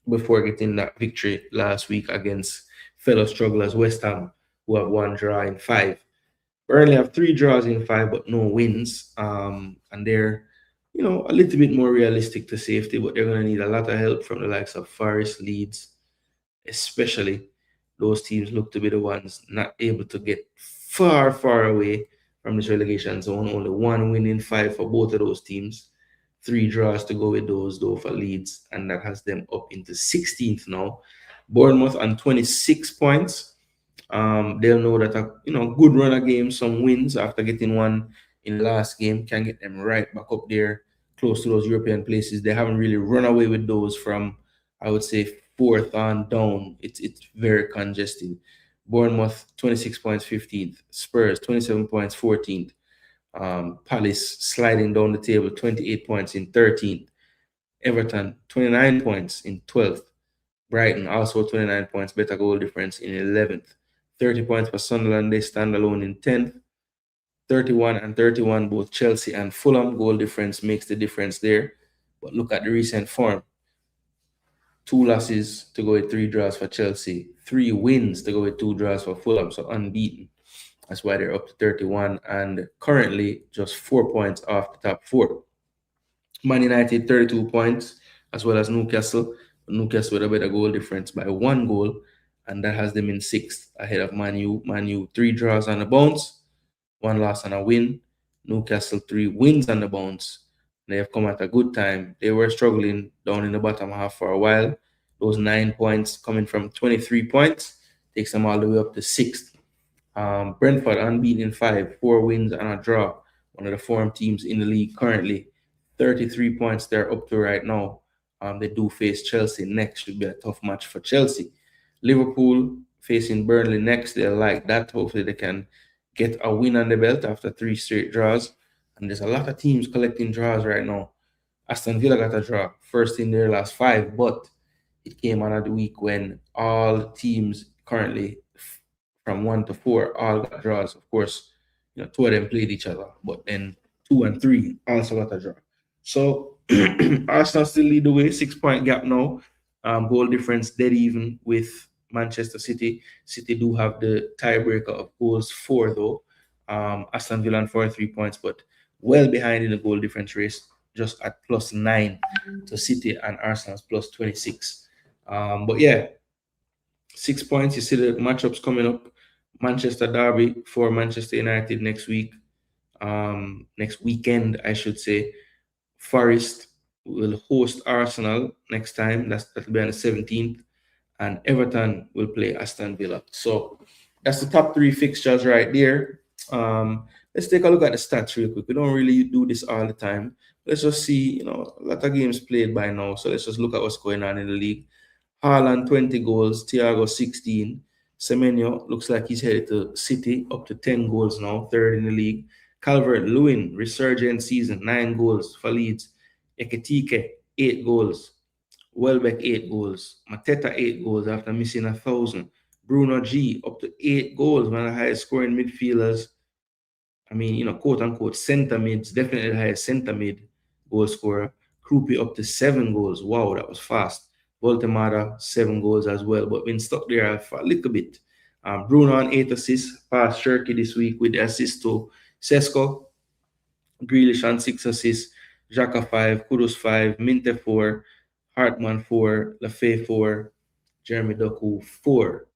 before getting that victory last week against fellow strugglers West Ham, who have 1 draw in 5. Burnley have 3 draws in 5, but no wins. And they're a little bit more realistic to safety, but they're going to need a lot of help from the likes of Forest, Leeds, especially. Those teams look to be the ones not able to get far, far away from this relegation zone. Only 1 win in 5 for both of those teams. 3 draws to go with those, though, for Leeds, and that has them up into 16th now. Bournemouth on 26 points. They'll know that a good run of games, some wins after getting one in the last game, can get them right back up there, close to those European places. They haven't really run away with those from, I would say, fourth on down. It's very congested. Bournemouth 26 points, 15th. Spurs 27 points, 14th. Palace sliding down the table, 28 points in 13th. Everton 29 points in 12th. Brighton also 29 points, better goal difference in 11th. 30 points for Sunderland, they stand alone in 10th. 31 and 31, both Chelsea and Fulham. Goal difference makes the difference there. But look at the recent form. 2 losses to go with 3 draws for Chelsea. 3 wins to go with 2 draws for Fulham. So unbeaten. That's why they're up to 31 and currently just 4 points off the top 4. Man United 32 points, as well as Newcastle. Newcastle with a better goal difference by 1 goal, and that has them in 6th ahead of Man U. Man U 3 draws on the bounce, 1 loss and a win. Newcastle 3 wins on the bounce. They have come at a good time. They were struggling down in the bottom half for a while. Those 9 points coming from 23 points takes them all the way up to 6th. Brentford unbeaten in 5, 4 wins and a draw. One of the form teams in the league currently. 33 points they're up to right now. They do face Chelsea next. Should be a tough match for Chelsea. Liverpool facing Burnley next. They'll like that. Hopefully they can get a win on the belt after 3 straight draws. And there's a lot of teams collecting draws right now. Aston Villa got a draw, first in their last 5, but it came on at the week when all teams currently from 1 to 4 all got draws. Of course, 2 of them played each other, but then 2 and 3 also got a draw. So Arsenal still lead the way, 6 point gap now. Goal difference dead even with Manchester City. City do have the tiebreaker of goals 4 though. Aston Villa on 43 points, but well behind in the goal difference race, just at +9 to City, and Arsenal's +26. But yeah, 6 points. You see the matchups coming up. Manchester Derby for Manchester United next week. Next weekend, I should say. Forest will host Arsenal next time. That'll be on the 17th. And Everton will play Aston Villa. So that's the top 3 fixtures right there. Let's take a look at the stats real quick. We don't really do this all the time. Let's just see, a lot of games played by now. So let's just look at what's going on in the league. Haaland 20 goals, Thiago 16. Semenyo looks like he's headed to City, up to 10 goals now, 3rd in the league. Calvert-Lewin, resurgent season, 9 goals for Leeds. Ekitike, 8 goals. Welbeck, 8 goals. Mateta, 8 goals after missing 1,000. Bruno G, up to 8 goals, one of the highest scoring midfielders. I mean, quote unquote, center mids, definitely the highest center mid goal scorer. Krupi up to 7 goals. Wow, that was fast. Voltemada, 7 goals as well, but been stuck there for a little bit. Bruno on 8 assists, past Shirky this week with the assist to Sesko. Grealish on 6 assists, Xhaka 5, Kudus 5, Minte 4, Hartman 4, Lafay 4, Jeremy Doku 4.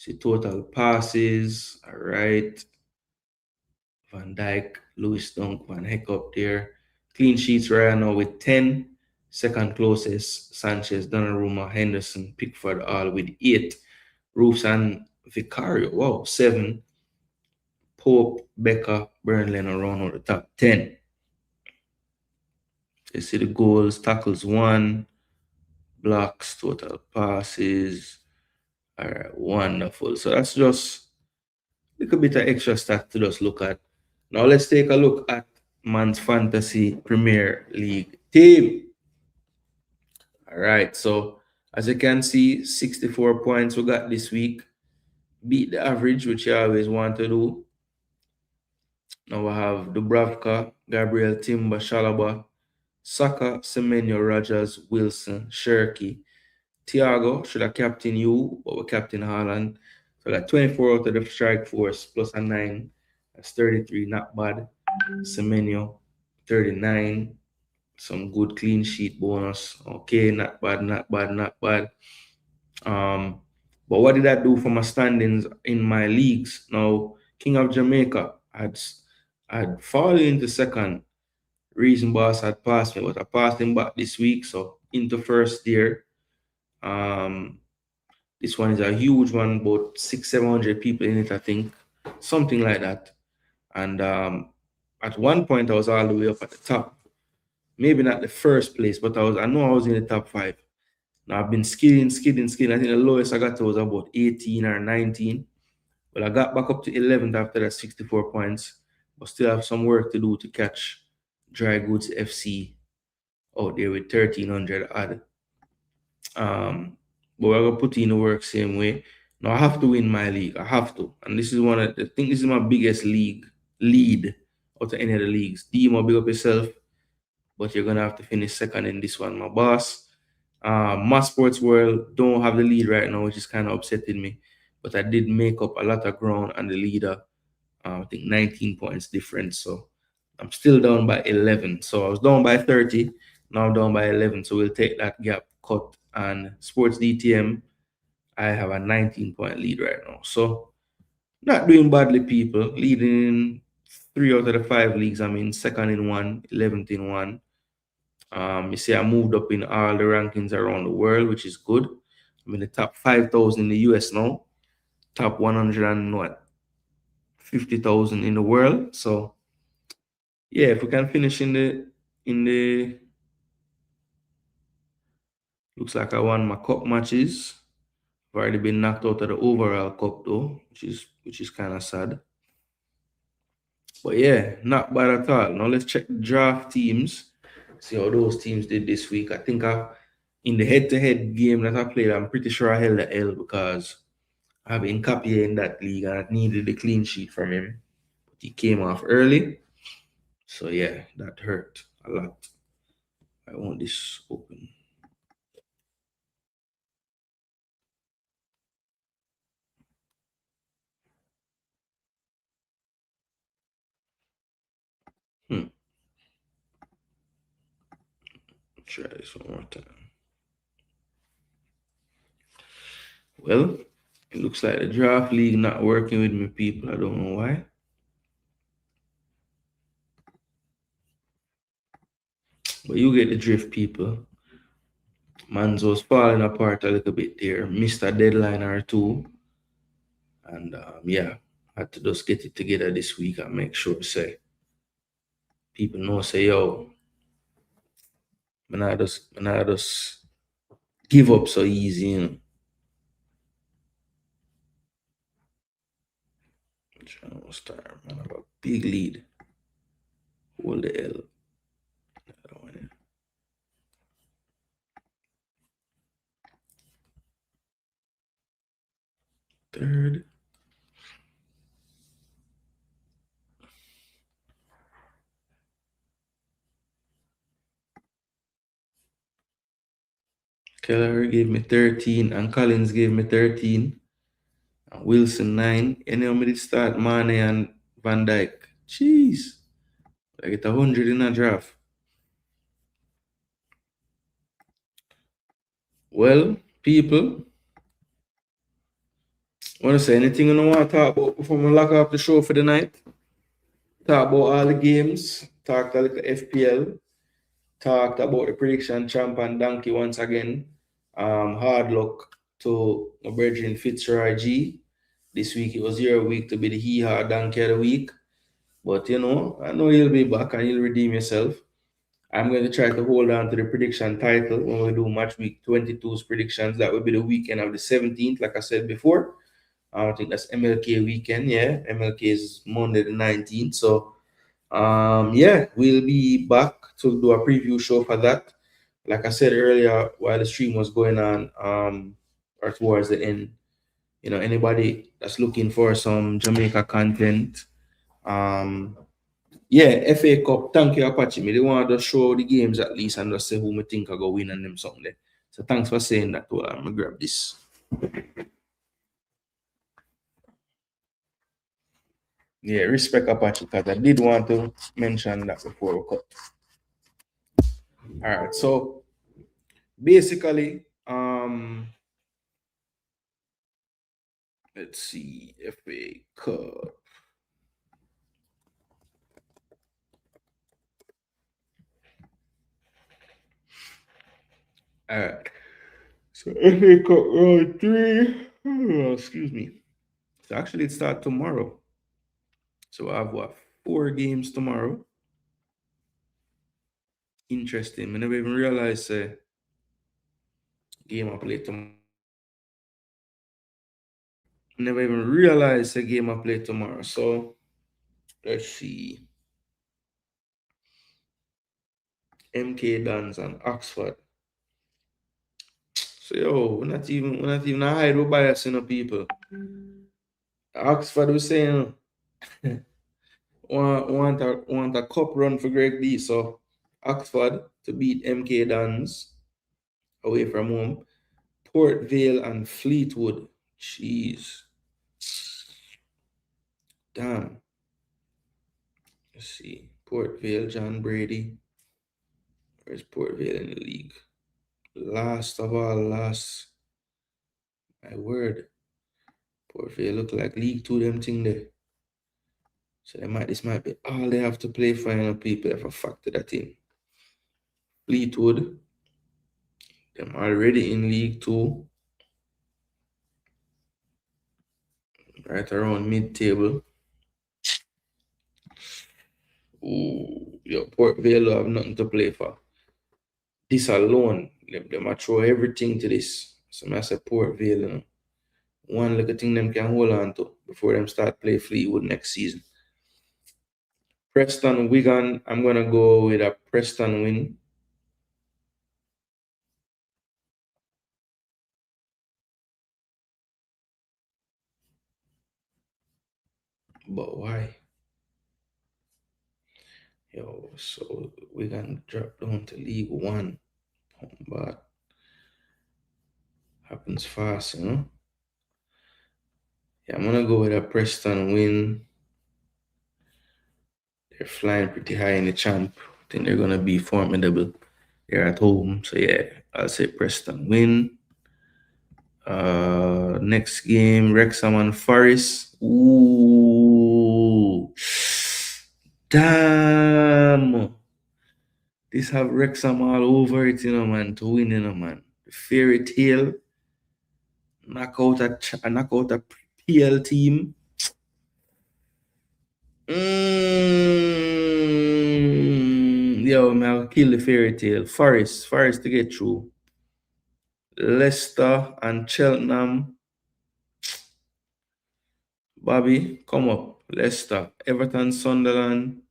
See total passes. All right. Van Dijk, Lewis Dunk, Van Heck up there. Clean sheets right now with 10. Second closest, Sanchez, Donnarumma, Henderson, Pickford, all with 8. Roofs and Vicario, wow, 7. Pope, Becker, Burnley, and around on the top 10. You see the goals, tackles 1, blocks, total passes. All right, wonderful. So that's just a little bit of extra stats to just look at. Now let's take a look at Man's Fantasy Premier League team. All right, so as you can see, 64 points we got this week. Beat the average, which you always want to do. Now we have Dubravka, Gabriel, Timber, Shalaba, Saka, Semenyo, Rogers, Wilson, Shirky, Thiago. Should have captain you, but we captain Haaland. So I got 24 out of the strike force plus a 9. That's 33, not bad. Semenyo, 39. Some good clean sheet bonus. Okay, not bad, not bad, not bad. But what did I do for my standings in my leagues? Now, King of Jamaica had fallen into second. Reason Boss had passed me, but I passed him back this week, so into first there. Um, this one is a huge one, about 600-700 people in it, I think, something like that. And at one point, I was all the way up at the top. Maybe not the first place, but I know I was in the top 5. Now I've been skidding. I think the lowest I got to was about 18 or 19. But I got back up to 11th after that 64 points. But still have some work to do to catch Dry Goods FC out there with 1300 odd. But we're gonna put in the work same way. Now I have to win my league. I have to. And this is I think this is my biggest lead out of any of the leagues. Demo, big up yourself. But you're gonna have to finish second in this one, my boss. My sports world don't have the lead right now, which is kind of upsetting me. But I did make up a lot of ground on the leader. I think 19 points difference. So I'm still down by 11. So I was down by 30. Now I'm down by 11. So we'll take that gap cut. And sports DTM, I have a 19-point lead right now. So not doing badly, people. Leading in 3 out of the 5 leagues. I'm in second in one, 11th in one. You see, I moved up in all the rankings around the world, which is good. I'm in the top 5,000 in the US now, top 100 and what, 50,000 in the world. So, yeah, if we can finish in the looks like I won my cup matches. I've already been knocked out of the overall cup though, which is kind of sad. But yeah, not bad at all. Now let's check the draft teams. See how those teams did this week. I think in the head-to-head game that I played, I'm pretty sure I held the L because I've been copying that league and I needed the clean sheet from him. But he came off early. So yeah, that hurt a lot. I want this open. Try this one more time. Well, it looks like the draft league not working with me, people. I don't know why. But you get the drift, people. Manzo's falling apart a little bit there. Missed a deadline or two. And yeah, I had to just get it together this week and make sure say people know say yo, man I just give up so easy, you know. Channel star, man, I have a big lead. Hold the L. Third. Keller gave me 13 and Collins gave me 13. And Wilson 9. And then we did start Mane and Van Dyke. Jeez. I get 100 in a draft. Well, people, Want to say anything you want to talk about before we lock up the show for the night? Talk about all the games. Talk a little FPL. Talked about the prediction champ and donkey once again. Hard luck to my brethren Fitzroy G. This week it was your week to be the hee-haw donkey of the week. But I know you'll be back and you'll redeem yourself. I'm going to try to hold on to the prediction title when we do match week 22's predictions. That will be the weekend of the 17th, like I said before. I think that's MLK weekend. Yeah, MLK is Monday the 19th. So, yeah, we'll be back to do a preview show for that. Like I said earlier, while the stream was going on, or towards the end, anybody that's looking for some Jamaica content, yeah, FA Cup, thank you, Apache. Me, they want to show the games at least and just say who me think I go win and them something there. So thanks for saying that. Well, I'm gonna grab this. Yeah, respect Apache because I did want to mention that before we cut. All right, so basically, let's see, FA Cup. All right. So FA Cup round 3. Oh, excuse me. So actually it starts tomorrow. So I have 4 games tomorrow. Interesting. I never even realized game I play tomorrow. Never even realized a game I play tomorrow. So let's see. MK Dons and Oxford. So we're not even a hide, we're biasing people. Oxford was saying want a cup run for Greg D. So Oxford to beat MK Dons away from home. Port Vale and Fleetwood. Jeez. Damn. Let's see. Port Vale, John Brady. Where's Port Vale in the league? Last of all, last. My word. Port Vale look like League 2 them thing there. So this might be all they have to play for, people have a factor that in. Fleetwood. Them already in League 2. Right around mid-table. Ooh, Port Vale have nothing to play for. This alone, them might throw everything to this. So I say Port Vale, one little thing them can hold on to before them start play Fleetwood next season. Preston Wigan, I'm gonna go with a Preston win. But why? So Wigan drop down to League 1. But happens fast, Yeah, I'm gonna go with a Preston win. They're flying pretty high in the champ. I think they're gonna be formidable. They're at home, so yeah, I'll say Preston win. Next game, Wrexham and Forest. Ooh, damn! This have Wrexham all over it, man, to win, man. The fairy tale knock out a PL team. Man, I'll kill the fairy tale. Forest to get through. Leicester and Cheltenham. Bobby, come up. Leicester, Everton, Sunderland.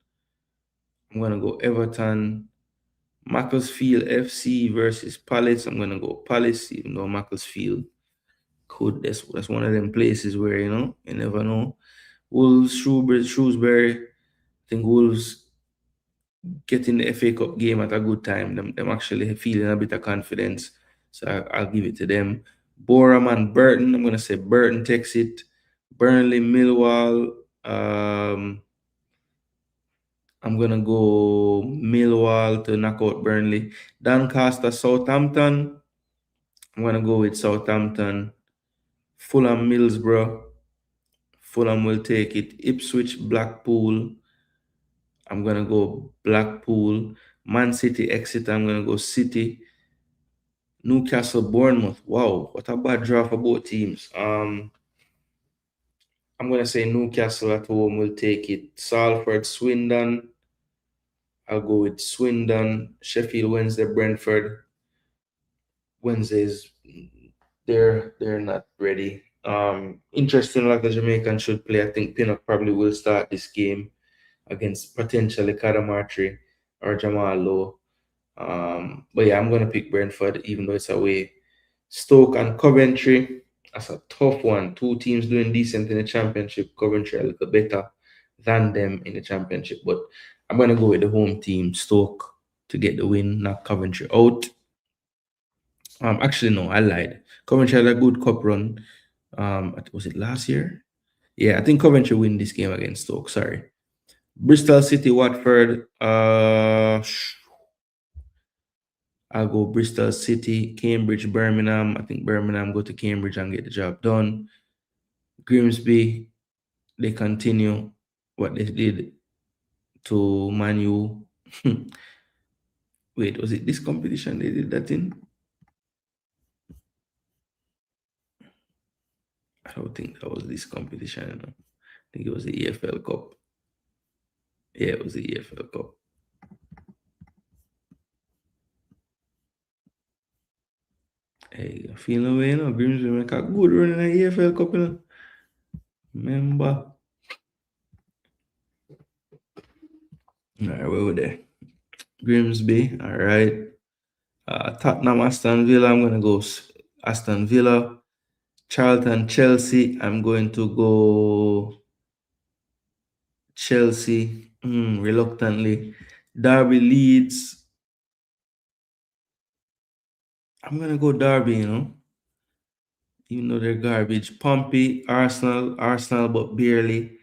I'm gonna go Everton. Macclesfield FC versus Palace. I'm gonna go Palace, even though Macclesfield could. That's one of them places where you never know. Wolves, Shrewsbury. I think Wolves getting the FA Cup game at a good time. Them actually feeling a bit of confidence. So I'll give it to them. Boreham and Burton. I'm gonna say Burton takes it. Burnley, Millwall. I'm gonna go Millwall to knock out Burnley. Doncaster, Southampton. I'm gonna go with Southampton. Fulham Middlesbrough. Fulham will take it. Ipswich Blackpool. I'm gonna go Blackpool. Man City Exeter. I'm gonna go City. Newcastle Bournemouth. Wow, what a bad draw for both teams. I'm gonna say Newcastle at home will take it. Salford Swindon. I'll go with Swindon. Sheffield Wednesday Brentford. Wednesdays they're not ready. Interesting, like the Jamaican should play. I think Pinnock probably will start this game against potentially Kadamartri or Jamal Lowe. But yeah, I'm gonna pick Brentford even though it's away. Stoke and Coventry. That's a tough one. Two teams doing decent in the championship. Coventry a little better than them in the championship, but I'm gonna go with the home team, Stoke, to get the win, knock Coventry out. Actually, no, I lied. Coventry had a good cup run. Was it last year? Yeah, I think Coventry win this game against Stoke. Sorry. Bristol City, Watford. I'll go Bristol City, Cambridge, Birmingham. I think Birmingham go to Cambridge and get the job done. Grimsby, they continue what they did to Man U. Wait, was it this competition they did that in? I don't think that was this competition. I think it was the EFL Cup. Yeah, it was the EFL Cup. Hey, I feel no way, you know. Grimsby make a good run in the EFL Cup, you know. Remember? All right, where were they? Grimsby, all right. Tottenham, Aston Villa. I'm gonna go Aston Villa. Charlton, Chelsea. I'm going to go Chelsea. Reluctantly. Derby, Leeds. I'm gonna go Derby. Even though they're garbage. Pompey, Arsenal, but barely.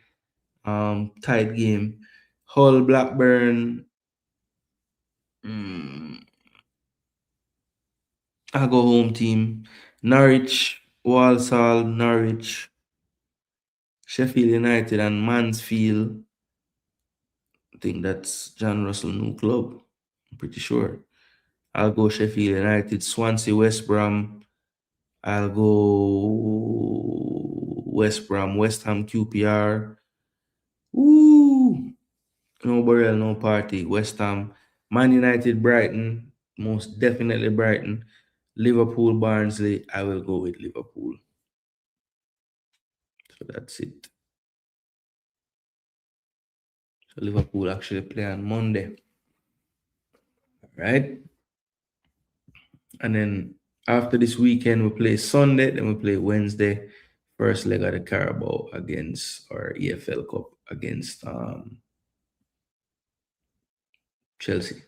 Tight game. Hull, Blackburn. I'll go home team. Norwich, Walsall, Norwich, Sheffield United, and Mansfield. I think that's John Russell new club. I'm pretty sure. I'll go Sheffield United, Swansea, West Brom. I'll go West Brom, West Ham, QPR. Ooh, no burial, no party. West Ham, Man United, Brighton, most definitely Brighton. Liverpool, Barnsley. I will go with Liverpool. So that's it. So Liverpool actually play on Monday, right? And then after this weekend, we play Sunday, then we play Wednesday. First leg of the Carabao against our EFL Cup against Chelsea.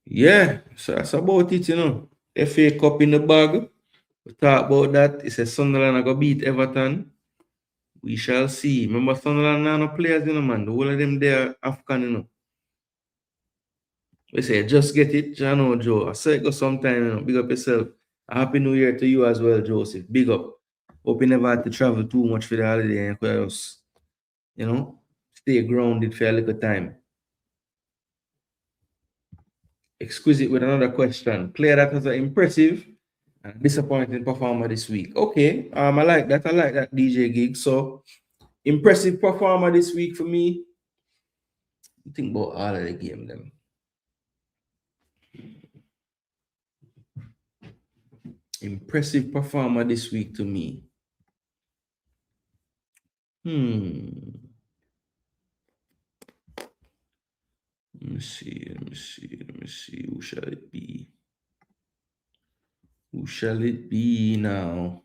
Yeah, so that's about it, FA Cup in the bag. We talk about that. It's a Sunderland are gonna beat Everton. We shall see. Remember, Sunderland now no players, man. The whole of them there African. We say just get it, Jano Joe. I say it go sometime, Big up yourself. A happy New Year to you as well, Joseph. Big up. Hope you never had to travel too much for the holiday and just, stay grounded for a little time. Exquisite with another question. Player that was an impressive and disappointing performer this week. Okay. I like that. I like that DJ gig. So impressive performer this week for me. Think about all of the game them. Impressive performer this week to me. Let me see. Who shall it be? Who shall it be now?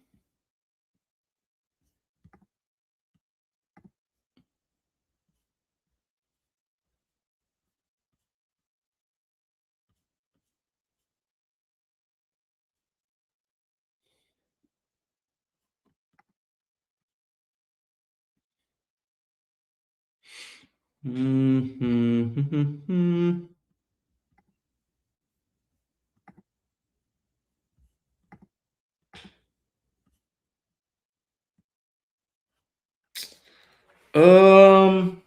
Um,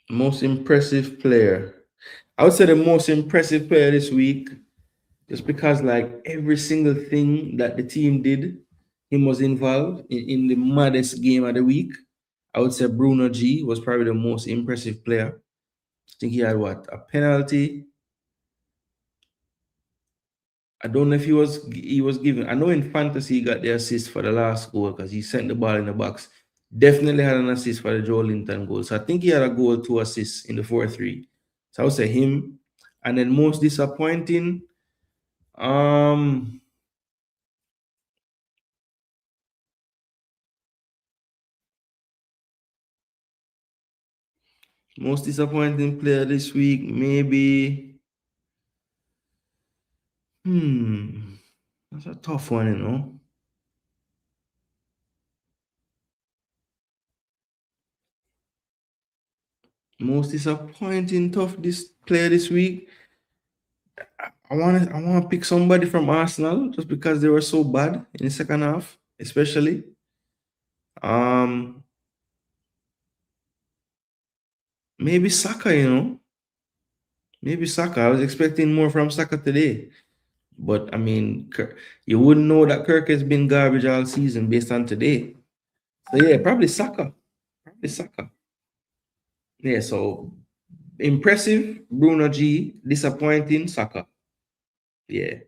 Most impressive player. I would say the most impressive player this week, just because like every single thing that the team did, him was involved in the maddest game of the week. I would say Bruno G was probably the most impressive player. I think he had what, a penalty. I don't know if he was given. I know in fantasy he got the assist for the last goal because he sent the ball in the box. Definitely had an assist for the Joe Linton goal. So I think he had a goal, two assists in the 4-3. So I would say him. And then most disappointing, um, most disappointing player this week, maybe. That's a tough one, you know. Most disappointing, tough this player this week. I want to pick somebody from Arsenal just because they were so bad in the second half, especially. Um, Maybe Saka, you know. Maybe Saka. I was expecting more from Saka today. But I mean, you wouldn't know that Kirk has been garbage all season based on today. So yeah, probably Saka. Probably Saka. Yeah, so impressive, Bruno G. Disappointing, Saka. Yeah.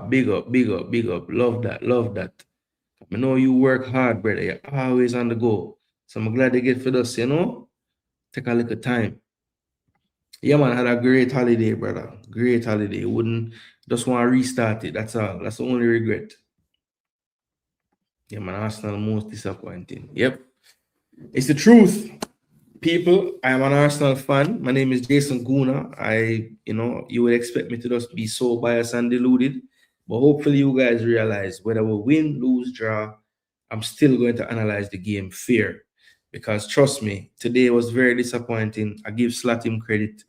Big up, big up, big up. Love that, love that. I know you work hard, brother. You're always on the go. So I'm glad they get for us, you know. Take a little time. Yeah, man, I had a great holiday, brother. Great holiday. Wouldn't just want to restart it. That's all. That's the only regret. Yeah, man, Arsenal most disappointing. Yep. It's the truth. People, I am an Arsenal fan. My name is Jason Gooner. You would expect me to just be so biased and deluded. But hopefully you guys realize whether we win, lose, draw, I'm still going to analyze the game fair. Because trust me, today was very disappointing. I give Slatim credit.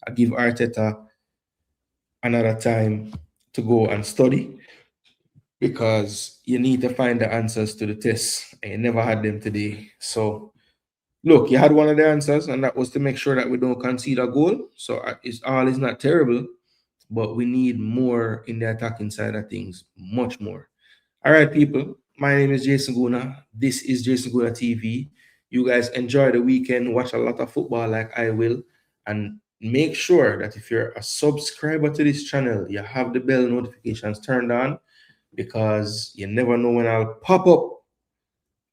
I give Arteta another time to go and study because you need to find the answers to the tests and you never had them today. So look, you had one of the answers, and that was to make sure that we don't concede a goal. So it's all is not terrible, but we need more in the attacking side of things, much more. All right, people. My name is Jason Guna. This is Jason Guna TV. You guys enjoy the weekend, watch a lot of football like I will, and make sure that if you're a subscriber to this channel, you have the bell notifications turned on because you never know when I'll pop up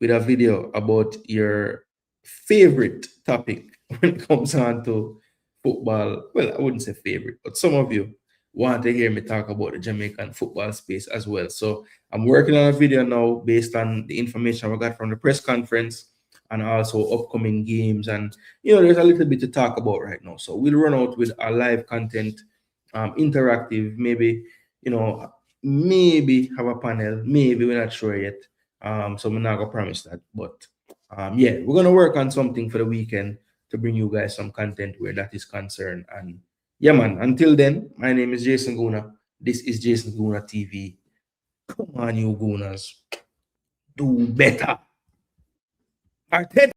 with a video about your favorite topic when it comes on to football. Well, I wouldn't say favorite, but some of you want to hear me talk about the Jamaican football space as well. So I'm working on a video now based on the information we got from the press conference and also upcoming games. And there's a little bit to talk about right now. So we'll run out with our live content, interactive, maybe have a panel, maybe we're not sure yet. So I'm not gonna promise that, but yeah, we're gonna work on something for the weekend to bring you guys some content where that is concerned. And yeah, man. Until then, my name is Jason Guna. This is Jason Gooner TV. Come on, you Gooners, do better. Arteta.